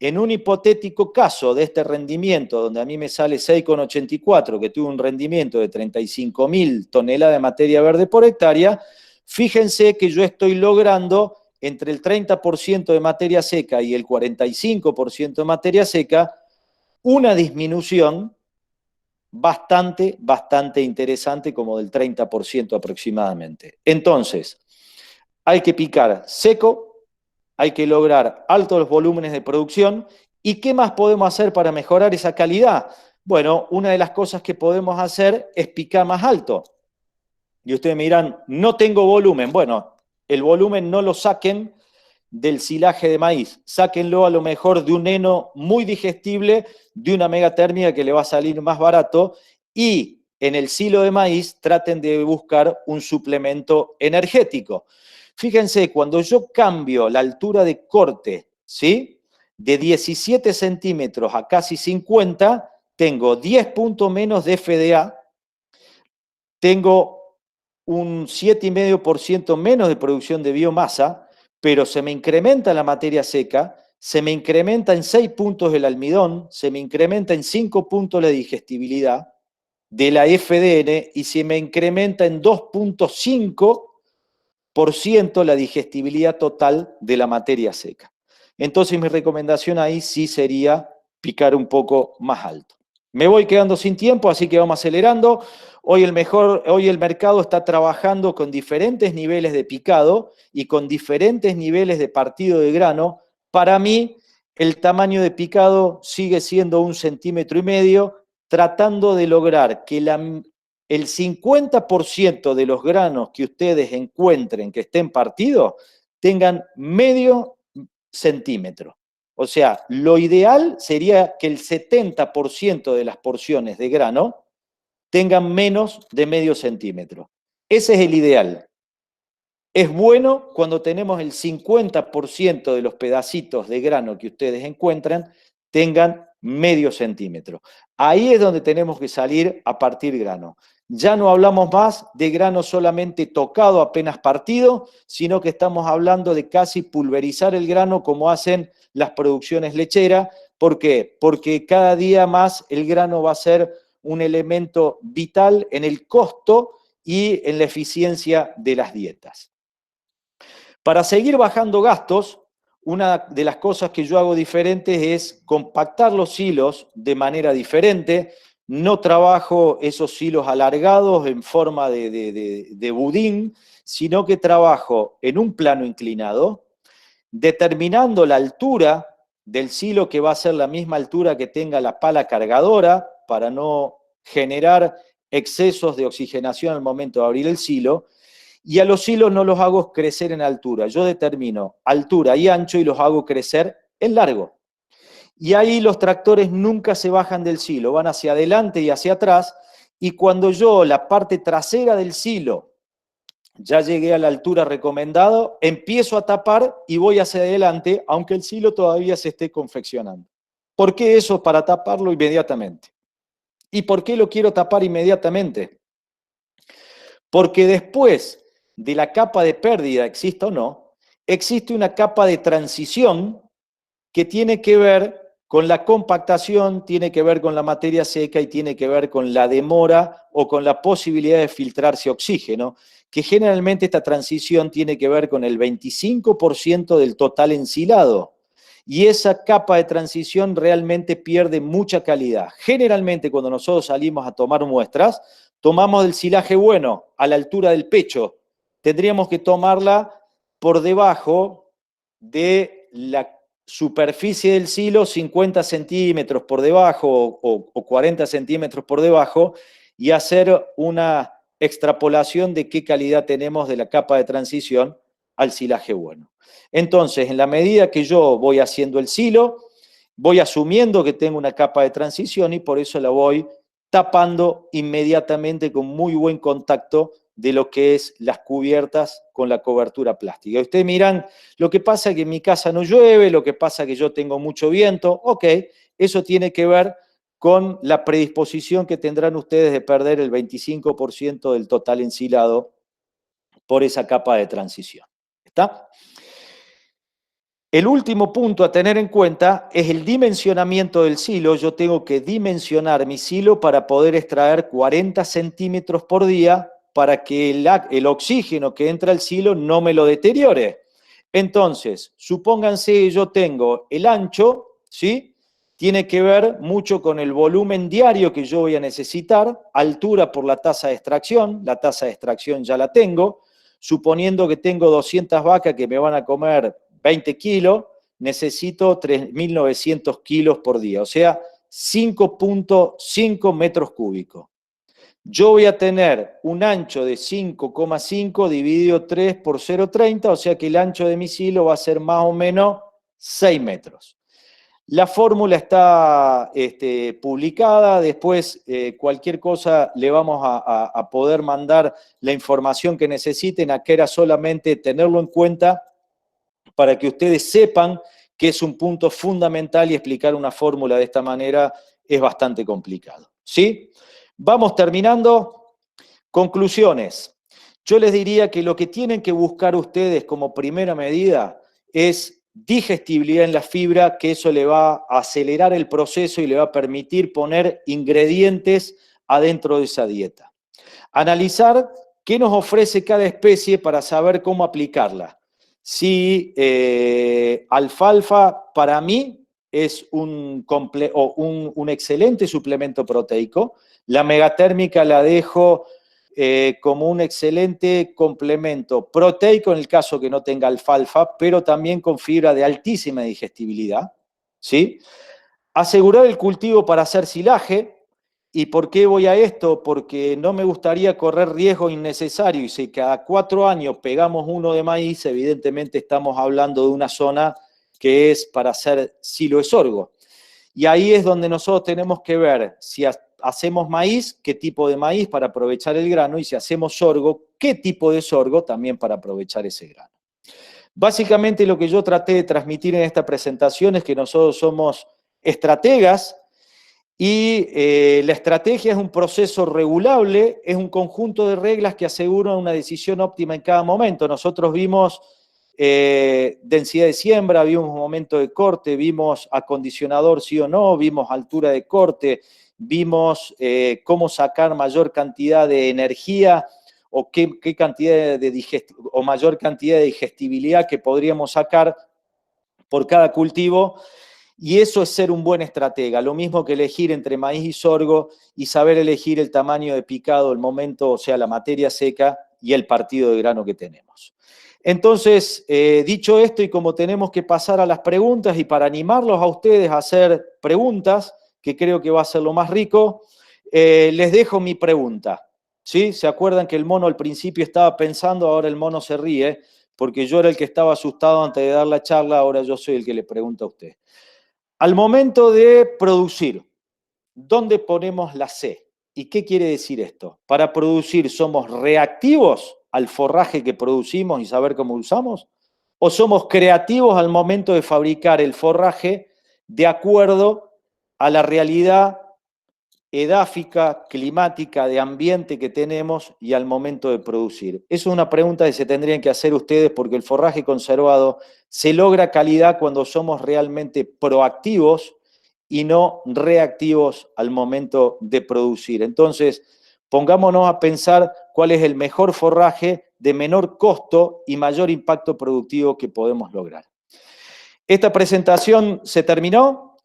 en un hipotético caso de este rendimiento, donde a mí me sale 6,84, que tuve un rendimiento de 35.000 toneladas de materia verde por hectárea, fíjense que yo estoy logrando entre el 30% de materia seca y el 45% de materia seca, una disminución bastante interesante, como del 30% aproximadamente. Entonces, hay que picar seco, hay que lograr altos volúmenes de producción. ¿Y qué más podemos hacer para mejorar esa calidad? Bueno, una de las cosas que podemos hacer es picar más alto. Y ustedes me dirán, no tengo volumen. Bueno, el volumen no lo saquen del silaje de maíz. Sáquenlo a lo mejor de un heno muy digestible, de una megatérmica que le va a salir más barato, y en el silo de maíz traten de buscar un suplemento energético. Fíjense, cuando yo cambio la altura de corte, ¿sí?, de 17 centímetros a casi 50, tengo 10 puntos menos de FDA, tengo un 7,5% menos de producción de biomasa, pero se me incrementa la materia seca, se me incrementa en 6 puntos el almidón, se me incrementa en 5 puntos la digestibilidad de la FDN y se me incrementa en 2,5% la digestibilidad total de la materia seca. Entonces mi recomendación ahí sí sería picar un poco más alto. Me voy quedando sin tiempo, así que vamos acelerando. Hoy el mercado está trabajando con diferentes niveles de picado y con diferentes niveles de partido de grano. Para mí, el tamaño de picado sigue siendo 1,5 centímetros, tratando de lograr que el 50% de los granos que ustedes encuentren que estén partidos tengan medio centímetro. O sea, lo ideal sería que el 70% de las porciones de grano tengan menos de medio centímetro. Ese es el ideal. Es bueno cuando tenemos el 50% de los pedacitos de grano que ustedes encuentran tengan medio centímetro. Ahí es donde tenemos que salir a partir grano. Ya no hablamos más de grano solamente tocado, apenas partido, sino que estamos hablando de casi pulverizar el grano como hacen las producciones lecheras. ¿Por qué? Porque cada día más el grano va a ser un elemento vital en el costo y en la eficiencia de las dietas. Para seguir bajando gastos, una de las cosas que yo hago diferentes es compactar los silos de manera diferente. No trabajo esos silos alargados en forma de budín, sino que trabajo en un plano inclinado, determinando la altura del silo, que va a ser la misma altura que tenga la pala cargadora, para no generar excesos de oxigenación al momento de abrir el silo. Y a los silos no los hago crecer en altura. Yo determino altura y ancho y los hago crecer en largo. Y ahí los tractores nunca se bajan del silo, van hacia adelante y hacia atrás. Y cuando yo, la parte trasera del silo, ya llegué a la altura recomendada, empiezo a tapar y voy hacia adelante, aunque el silo todavía se esté confeccionando. ¿Por qué eso? Para taparlo inmediatamente. ¿Y por qué lo quiero tapar inmediatamente? Porque después de la capa de pérdida, exista o no, existe una capa de transición que tiene que ver con la compactación, tiene que ver con la materia seca y tiene que ver con la demora o con la posibilidad de filtrarse oxígeno, que generalmente esta transición tiene que ver con el 25% del total ensilado. Y esa capa de transición realmente pierde mucha calidad. Generalmente cuando nosotros salimos a tomar muestras, tomamos el silaje bueno a la altura del pecho. Tendríamos que tomarla por debajo de la superficie del silo, 50 centímetros por debajo o 40 centímetros por debajo, y hacer una extrapolación de qué calidad tenemos de la capa de transición al silaje bueno. Entonces, en la medida que yo voy haciendo el silo, voy asumiendo que tengo una capa de transición y por eso la voy tapando inmediatamente con muy buen contacto de lo que es las cubiertas con la cobertura plástica. Y ustedes miran, lo que pasa es que en mi casa no llueve, lo que pasa es que yo tengo mucho viento. Ok, eso tiene que ver con la predisposición que tendrán ustedes de perder el 25% del total ensilado por esa capa de transición. ¿Está? El último punto a tener en cuenta es el dimensionamiento del silo. Yo tengo que dimensionar mi silo para poder extraer 40 centímetros por día para que el oxígeno que entra al silo no me lo deteriore. Entonces, supónganse yo tengo el ancho, ¿sí? Tiene que ver mucho con el volumen diario que yo voy a necesitar, altura por la tasa de extracción ya la tengo, suponiendo que tengo 200 vacas que me van a comer 20 kilos, necesito 3.900 kilos por día, o sea, 5.5 metros cúbicos. Yo voy a tener un ancho de 5,5 dividido 3 por 0,30, o sea que el ancho de mi silo va a ser más o menos 6 metros. La fórmula está publicada, después cualquier cosa le vamos a poder mandar la información que necesiten, acá era solamente tenerlo en cuenta para que ustedes sepan que es un punto fundamental y explicar una fórmula de esta manera es bastante complicado, ¿sí? Vamos terminando. Conclusiones. Yo les diría que lo que tienen que buscar ustedes como primera medida es digestibilidad en la fibra, que eso le va a acelerar el proceso y le va a permitir poner ingredientes adentro de esa dieta. Analizar qué nos ofrece cada especie para saber cómo aplicarla. Si alfalfa para mí es un excelente suplemento proteico, la megatérmica la dejo como un excelente complemento proteico en el caso que no tenga alfalfa, pero también con fibra de altísima digestibilidad, ¿sí? Asegurar el cultivo para hacer silaje. ¿Y por qué voy a esto? Porque no me gustaría correr riesgo innecesario, y si cada 4 años pegamos uno de maíz, evidentemente estamos hablando de una zona que es para hacer silo de sorgo. Y ahí es donde nosotros tenemos que ver si hacemos maíz, qué tipo de maíz para aprovechar el grano, y si hacemos sorgo, qué tipo de sorgo también para aprovechar ese grano. Básicamente lo que yo traté de transmitir en esta presentación es que nosotros somos estrategas y la estrategia es un proceso regulable, es un conjunto de reglas que aseguran una decisión óptima en cada momento. Nosotros vimos densidad de siembra, vimos momento de corte, vimos acondicionador sí o no, vimos altura de corte, vimos cómo sacar mayor cantidad de energía o qué cantidad o mayor cantidad de digestibilidad que podríamos sacar por cada cultivo. Y eso es ser un buen estratega, lo mismo que elegir entre maíz y sorgo y saber elegir el tamaño de picado, el momento, o sea, la materia seca y el partido de grano que tenemos. Entonces, dicho esto y como tenemos que pasar a las preguntas y para animarlos a ustedes a hacer preguntas, que creo que va a ser lo más rico, les dejo mi pregunta, ¿sí? ¿Se acuerdan que el mono al principio estaba pensando, ahora el mono se ríe? Porque yo era el que estaba asustado antes de dar la charla, ahora yo soy el que le pregunta a usted. Al momento de producir, ¿dónde ponemos la C? ¿Y qué quiere decir esto? Para producir, ¿somos reactivos al forraje que producimos y saber cómo usamos? ¿O somos creativos al momento de fabricar el forraje de acuerdo a la realidad edáfica, climática, de ambiente que tenemos y al momento de producir? Eso es una pregunta que se tendrían que hacer ustedes porque el forraje conservado se logra calidad cuando somos realmente proactivos y no reactivos al momento de producir. Entonces, pongámonos a pensar cuál es el mejor forraje de menor costo y mayor impacto productivo que podemos lograr. Esta presentación se terminó.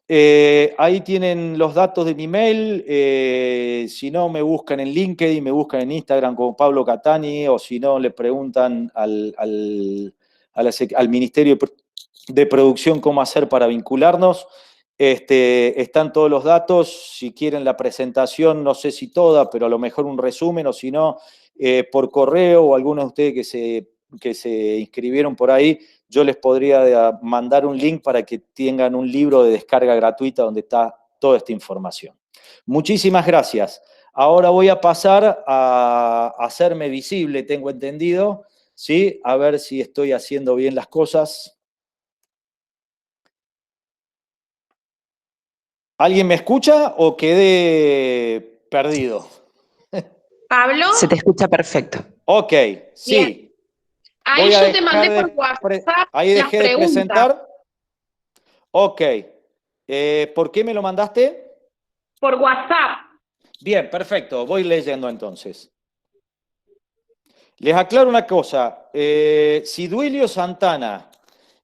Ahí tienen los datos de mi mail, si no me buscan en LinkedIn, me buscan en Instagram como Pablo Catani, o si no le preguntan al Ministerio de Producción cómo hacer para vincularnos. Están todos los datos, si quieren la presentación, no sé si toda, pero a lo mejor un resumen, o si no, por correo, o algunos de ustedes que se inscribieron por ahí, yo les podría mandar un link para que tengan un libro de descarga gratuita donde está toda esta información. Muchísimas gracias. Ahora voy a pasar a hacerme visible, tengo entendido, ¿sí? A ver si estoy haciendo bien las cosas. ¿Alguien me escucha o quedé perdido? ¿Pablo? Se te escucha perfecto. Ok, sí. Bien. Ahí yo te mandé por WhatsApp ahí dejé de presentar. Ok. ¿Por qué me lo mandaste? Por WhatsApp. Bien, perfecto. Voy leyendo entonces. Les aclaro una cosa. Si Duilio Santana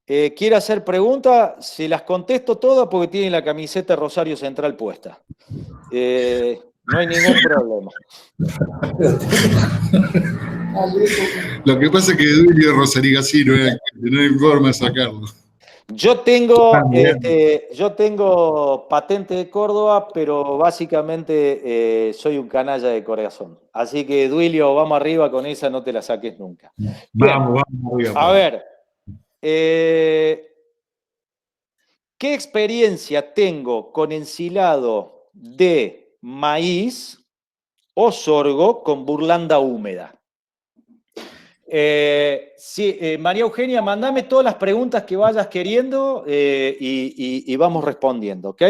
quiere hacer preguntas, se las contesto todas porque tiene la camiseta Rosario Central puesta. No hay ningún problema. Lo que pasa es que Duilio es rosarigacino, no hay forma de sacarlo. Yo tengo patente de Córdoba, pero básicamente soy un canalla de corazón. Así que, Duilio, vamos arriba con esa, no te la saques nunca. Vamos arriba. A ver, ¿qué experiencia tengo con ensilado de maíz o sorgo con burlanda húmeda? María Eugenia, mandame todas las preguntas que vayas queriendo y vamos respondiendo, ¿ok?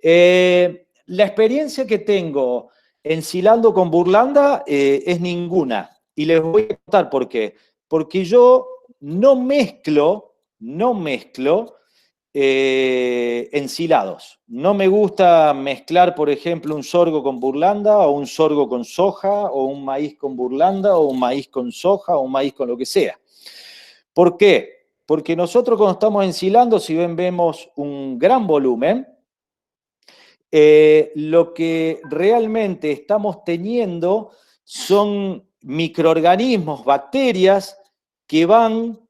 La experiencia que tengo ensilando con burlanda es ninguna. Y les voy a contar por qué. Porque yo no mezclo ensilados. No me gusta mezclar, por ejemplo, un sorgo con burlanda o un sorgo con soja o un maíz con burlanda o un maíz con soja o un maíz con lo que sea. ¿Por qué? Porque nosotros cuando estamos ensilando, si ven, vemos un gran volumen. Lo que realmente estamos teniendo son microorganismos, bacterias que van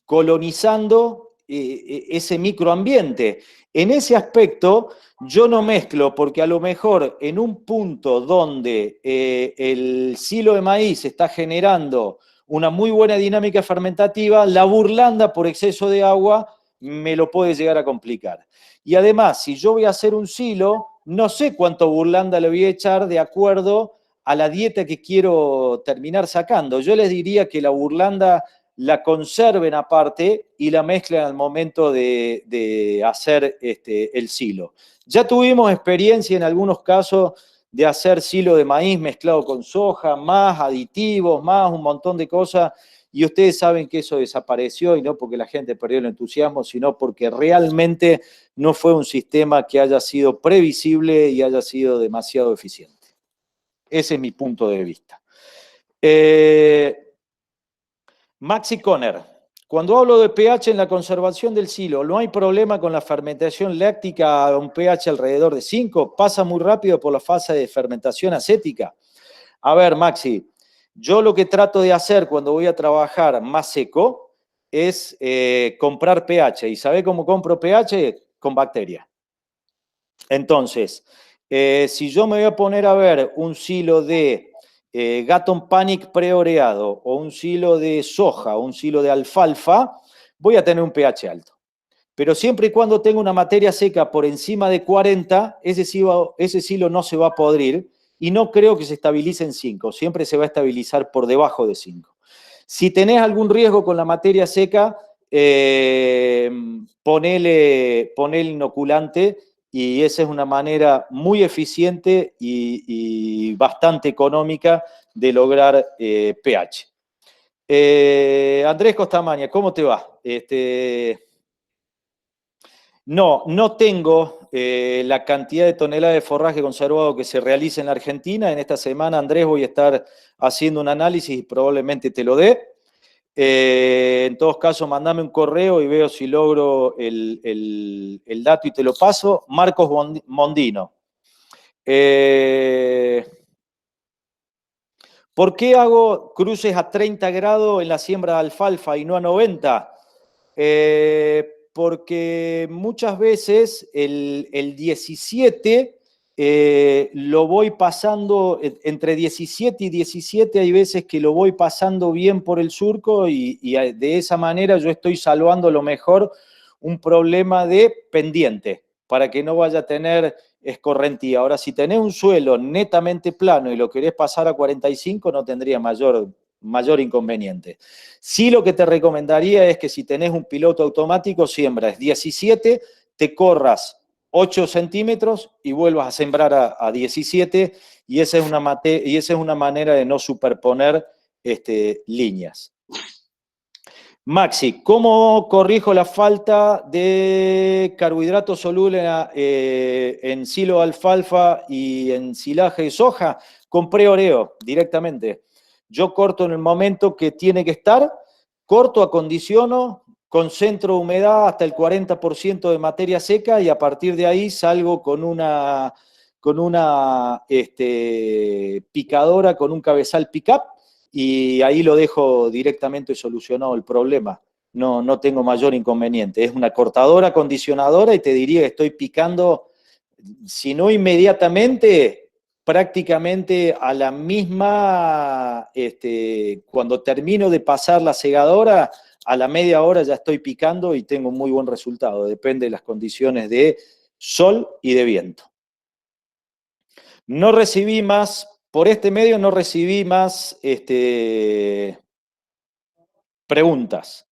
colonizando ese microambiente. En ese aspecto, yo no mezclo, porque a lo mejor en un punto donde el silo de maíz está generando una muy buena dinámica fermentativa, la burlanda por exceso de agua me lo puede llegar a complicar. Y además, si yo voy a hacer un silo, no sé cuánto burlanda le voy a echar de acuerdo a la dieta que quiero terminar sacando. Yo les diría que la burlanda la conserven aparte y la mezclen al momento de hacer el silo. Ya tuvimos experiencia en algunos casos de hacer silo de maíz mezclado con soja, más aditivos, más un montón de cosas, y ustedes saben que eso desapareció, y no porque la gente perdió el entusiasmo, sino porque realmente no fue un sistema que haya sido previsible y haya sido demasiado eficiente. Ese es mi punto de vista. Maxi Conner, cuando hablo de pH en la conservación del silo, ¿no hay problema con la fermentación láctica a un pH alrededor de 5? ¿Pasa muy rápido por la fase de fermentación acética? A ver, Maxi, yo lo que trato de hacer cuando voy a trabajar más seco es comprar pH. ¿Y sabe cómo compro pH? Con bacteria. Entonces, si yo me voy a poner a ver un silo de Gatton Panic preoreado o un silo de soja o un silo de alfalfa, voy a tener un pH alto. Pero siempre y cuando tenga una materia seca por encima de 40, ese silo no se va a podrir y no creo que se estabilice en 5, siempre se va a estabilizar por debajo de 5. Si tenés algún riesgo con la materia seca, ponele inoculante, y esa es una manera muy eficiente y bastante económica de lograr pH. Andrés Costamaña, ¿cómo te va? No tengo la cantidad de toneladas de forraje conservado que se realiza en la Argentina. En esta semana, Andrés, voy a estar haciendo un análisis y probablemente te lo dé. En todos casos, mandame un correo y veo si logro el dato y te lo paso. Marcos Mondino. ¿Por qué hago cruces a 30 grados en la siembra de alfalfa y no a 90? Porque muchas veces el 17 lo voy pasando, entre 17 y 17 hay veces que lo voy pasando bien por el surco y de esa manera yo estoy salvando a lo mejor un problema de pendiente para que no vaya a tener escorrentía. Ahora, si tenés un suelo netamente plano y lo querés pasar a 45, no tendría mayor inconveniente. Sí, lo que te recomendaría es que si tenés un piloto automático, siembras 17, te corras 8 centímetros y vuelvas a sembrar a 17, y esa es una manera de no superponer líneas. Maxi, ¿cómo corrijo la falta de carbohidratos solubles en silo de alfalfa y en silaje de soja? Compré Oreo directamente. Yo corto en el momento que tiene que estar, corto, acondiciono, concentro humedad hasta el 40% de materia seca y a partir de ahí salgo con una picadora, con un cabezal pick-up, y ahí lo dejo directamente solucionado el problema. No tengo mayor inconveniente. Es una cortadora acondicionadora y te diría que estoy picando, si no inmediatamente, prácticamente a la misma, cuando termino de pasar la segadora, a la media hora ya estoy picando y tengo un muy buen resultado. Depende de las condiciones de sol y de viento. No recibí más, por este medio no recibí más preguntas.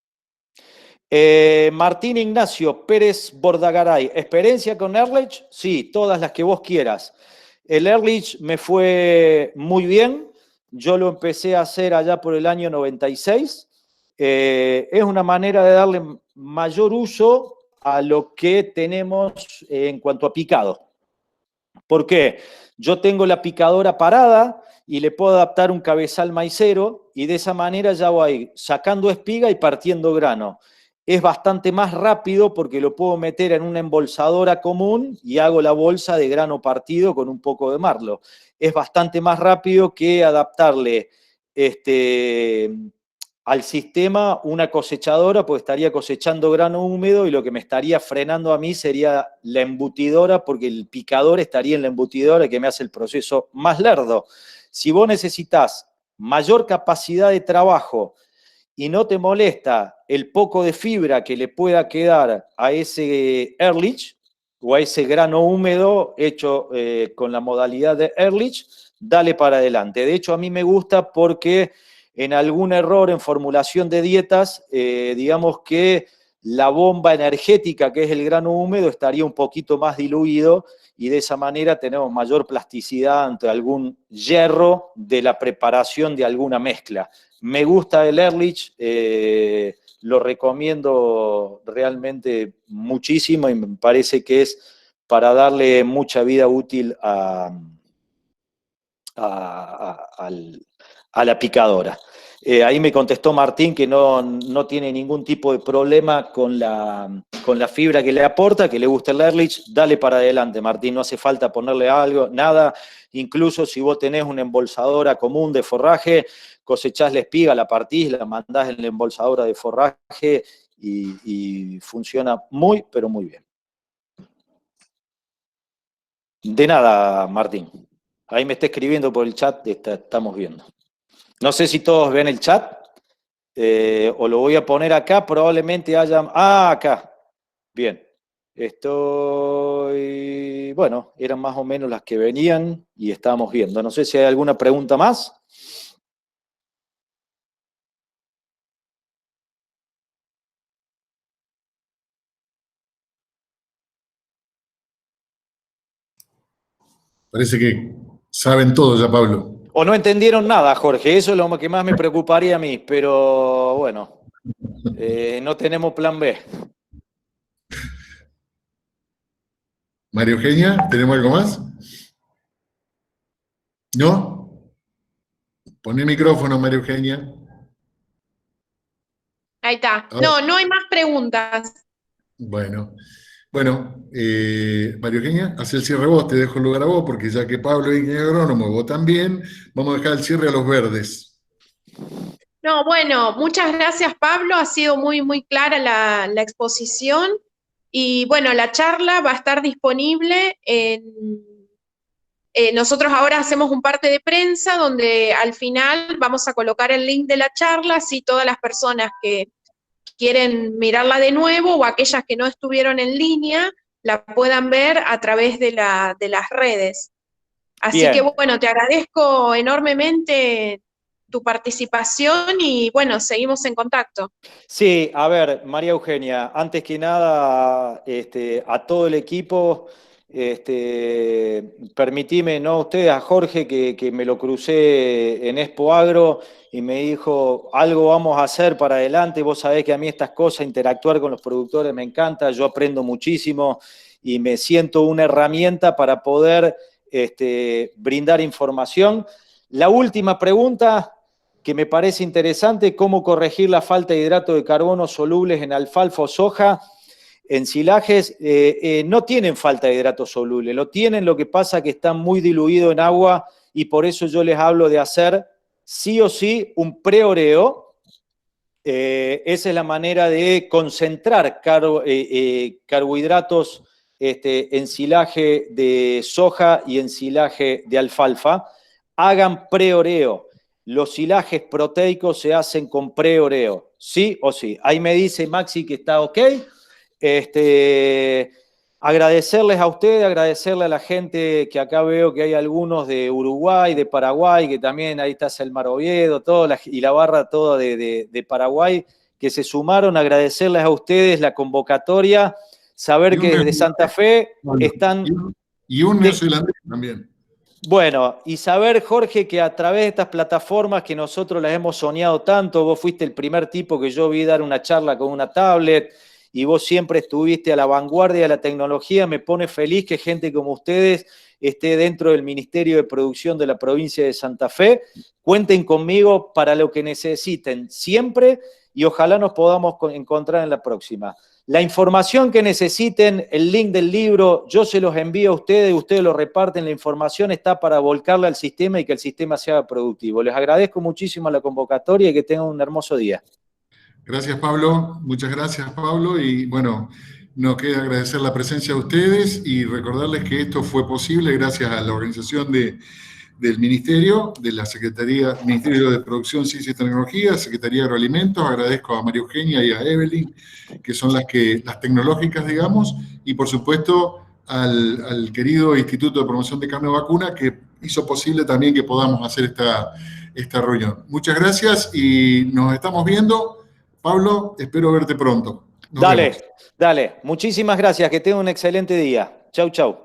Martín Ignacio Pérez Bordagaray, ¿experiencia con Ehrlich? Sí, todas las que vos quieras. El Ehrlich me fue muy bien, yo lo empecé a hacer allá por el año 96. Es una manera de darle mayor uso a lo que tenemos en cuanto a picado. ¿Por qué? Yo tengo la picadora parada y le puedo adaptar un cabezal maicero y de esa manera ya voy sacando espiga y partiendo grano. Es bastante más rápido porque lo puedo meter en una embolsadora común y hago la bolsa de grano partido con un poco de marlo. Es bastante más rápido que adaptarle al sistema una cosechadora, pues estaría cosechando grano húmedo y lo que me estaría frenando a mí sería la embutidora, porque el picador estaría en la embutidora que me hace el proceso más lerdo. Si vos necesitas mayor capacidad de trabajo y no te molesta el poco de fibra que le pueda quedar a ese Ehrlich o a ese grano húmedo hecho con la modalidad de Ehrlich, dale para adelante. De hecho, a mí me gusta porque en algún error en formulación de dietas, digamos que la bomba energética, que es el grano húmedo, estaría un poquito más diluido y de esa manera tenemos mayor plasticidad ante algún hierro de la preparación de alguna mezcla. Me gusta el Ehrlich, lo recomiendo realmente muchísimo y me parece que es para darle mucha vida útil a la picadora. Ahí me contestó Martín que no tiene ningún tipo de problema con la fibra que le aporta, que le gusta el Ehrlich. Dale para adelante, Martín, no hace falta ponerle algo, nada. Incluso si vos tenés una embolsadora común de forraje, cosechás la espiga, la partís, la mandás en la embolsadora de forraje y funciona muy, pero muy bien. De nada, Martín. Ahí me está escribiendo por el chat, estamos viendo. No sé si todos ven el chat, o lo voy a poner acá, probablemente haya... Ah, acá. Bien. Bueno, eran más o menos las que venían y estábamos viendo. No sé si hay alguna pregunta más. Parece que saben todo ya, Pablo. O no entendieron nada, Jorge, eso es lo que más me preocuparía a mí, pero bueno, no tenemos plan B. María Eugenia, ¿tenemos algo más? ¿No? Poné el micrófono, María Eugenia. Ahí está. No hay más preguntas. Bueno, María Eugenia, haz el cierre vos, te dejo el lugar a vos, porque ya que Pablo es ingeniero agrónomo, vos también, vamos a dejar el cierre a los verdes. No, bueno, muchas gracias, Pablo. Ha sido muy, muy clara la exposición. Y bueno, la charla va a estar disponible nosotros ahora hacemos un parte de prensa donde al final vamos a colocar el link de la charla, así todas las personas que quieren mirarla de nuevo o aquellas que no estuvieron en línea la puedan ver a través de las redes. Así Bien. que bueno, te agradezco enormemente tu participación y bueno, seguimos en contacto. Sí, a ver, María Eugenia, antes que nada, a todo el equipo, Permitime, no a usted, a Jorge, que me lo crucé en Expo Agro y me dijo, algo vamos a hacer para adelante. Vos sabés que a mí estas cosas, interactuar con los productores me encanta, yo aprendo muchísimo y me siento una herramienta para poder brindar información. La última pregunta que me parece interesante, ¿cómo corregir la falta de hidratos de carbono solubles en alfalfa o soja? Ensilajes no tienen falta de hidratos solubles, lo tienen, lo que pasa que están muy diluidos en agua y por eso yo les hablo de hacer sí o sí un preoreo. Esa es la manera de concentrar carbohidratos en silaje de soja y en silaje de alfalfa. Hagan preoreo. Los silajes proteicos se hacen con preoreo, sí o sí. Ahí me dice Maxi que está ok. Agradecerles a ustedes, agradecerle a la gente que acá veo que hay algunos de Uruguay, de Paraguay, que también ahí está Selmar Oviedo, y la barra toda de Paraguay, que se sumaron, agradecerles a ustedes la convocatoria, saber que desde Santa Fe están... Y un neozelandés también. Bueno, y saber, Jorge, que a través de estas plataformas que nosotros las hemos soñado tanto, vos fuiste el primer tipo que yo vi dar una charla con una tablet, y vos siempre estuviste a la vanguardia de la tecnología, me pone feliz que gente como ustedes esté dentro del Ministerio de Producción de la provincia de Santa Fe. Cuenten conmigo para lo que necesiten siempre y ojalá nos podamos encontrar en la próxima. La información que necesiten, el link del libro, yo se los envío a ustedes lo reparten, la información está para volcarla al sistema y que el sistema sea productivo. Les agradezco muchísimo la convocatoria y que tengan un hermoso día. Gracias, Pablo. Muchas gracias, Pablo. Y bueno, nos queda agradecer la presencia de ustedes y recordarles que esto fue posible gracias a la organización del Ministerio, de la Secretaría, Ministerio de Producción, Ciencia y Tecnología, Secretaría de Agroalimentos. Agradezco a María Eugenia y a Evelyn, que son las tecnológicas, digamos, y por supuesto al querido Instituto de Promoción de Carne Vacuna, que hizo posible también que podamos hacer esta reunión. Muchas gracias y nos estamos viendo. Pablo, espero verte pronto. Nos vemos. Dale. Muchísimas gracias. Que tenga un excelente día. Chau, chau.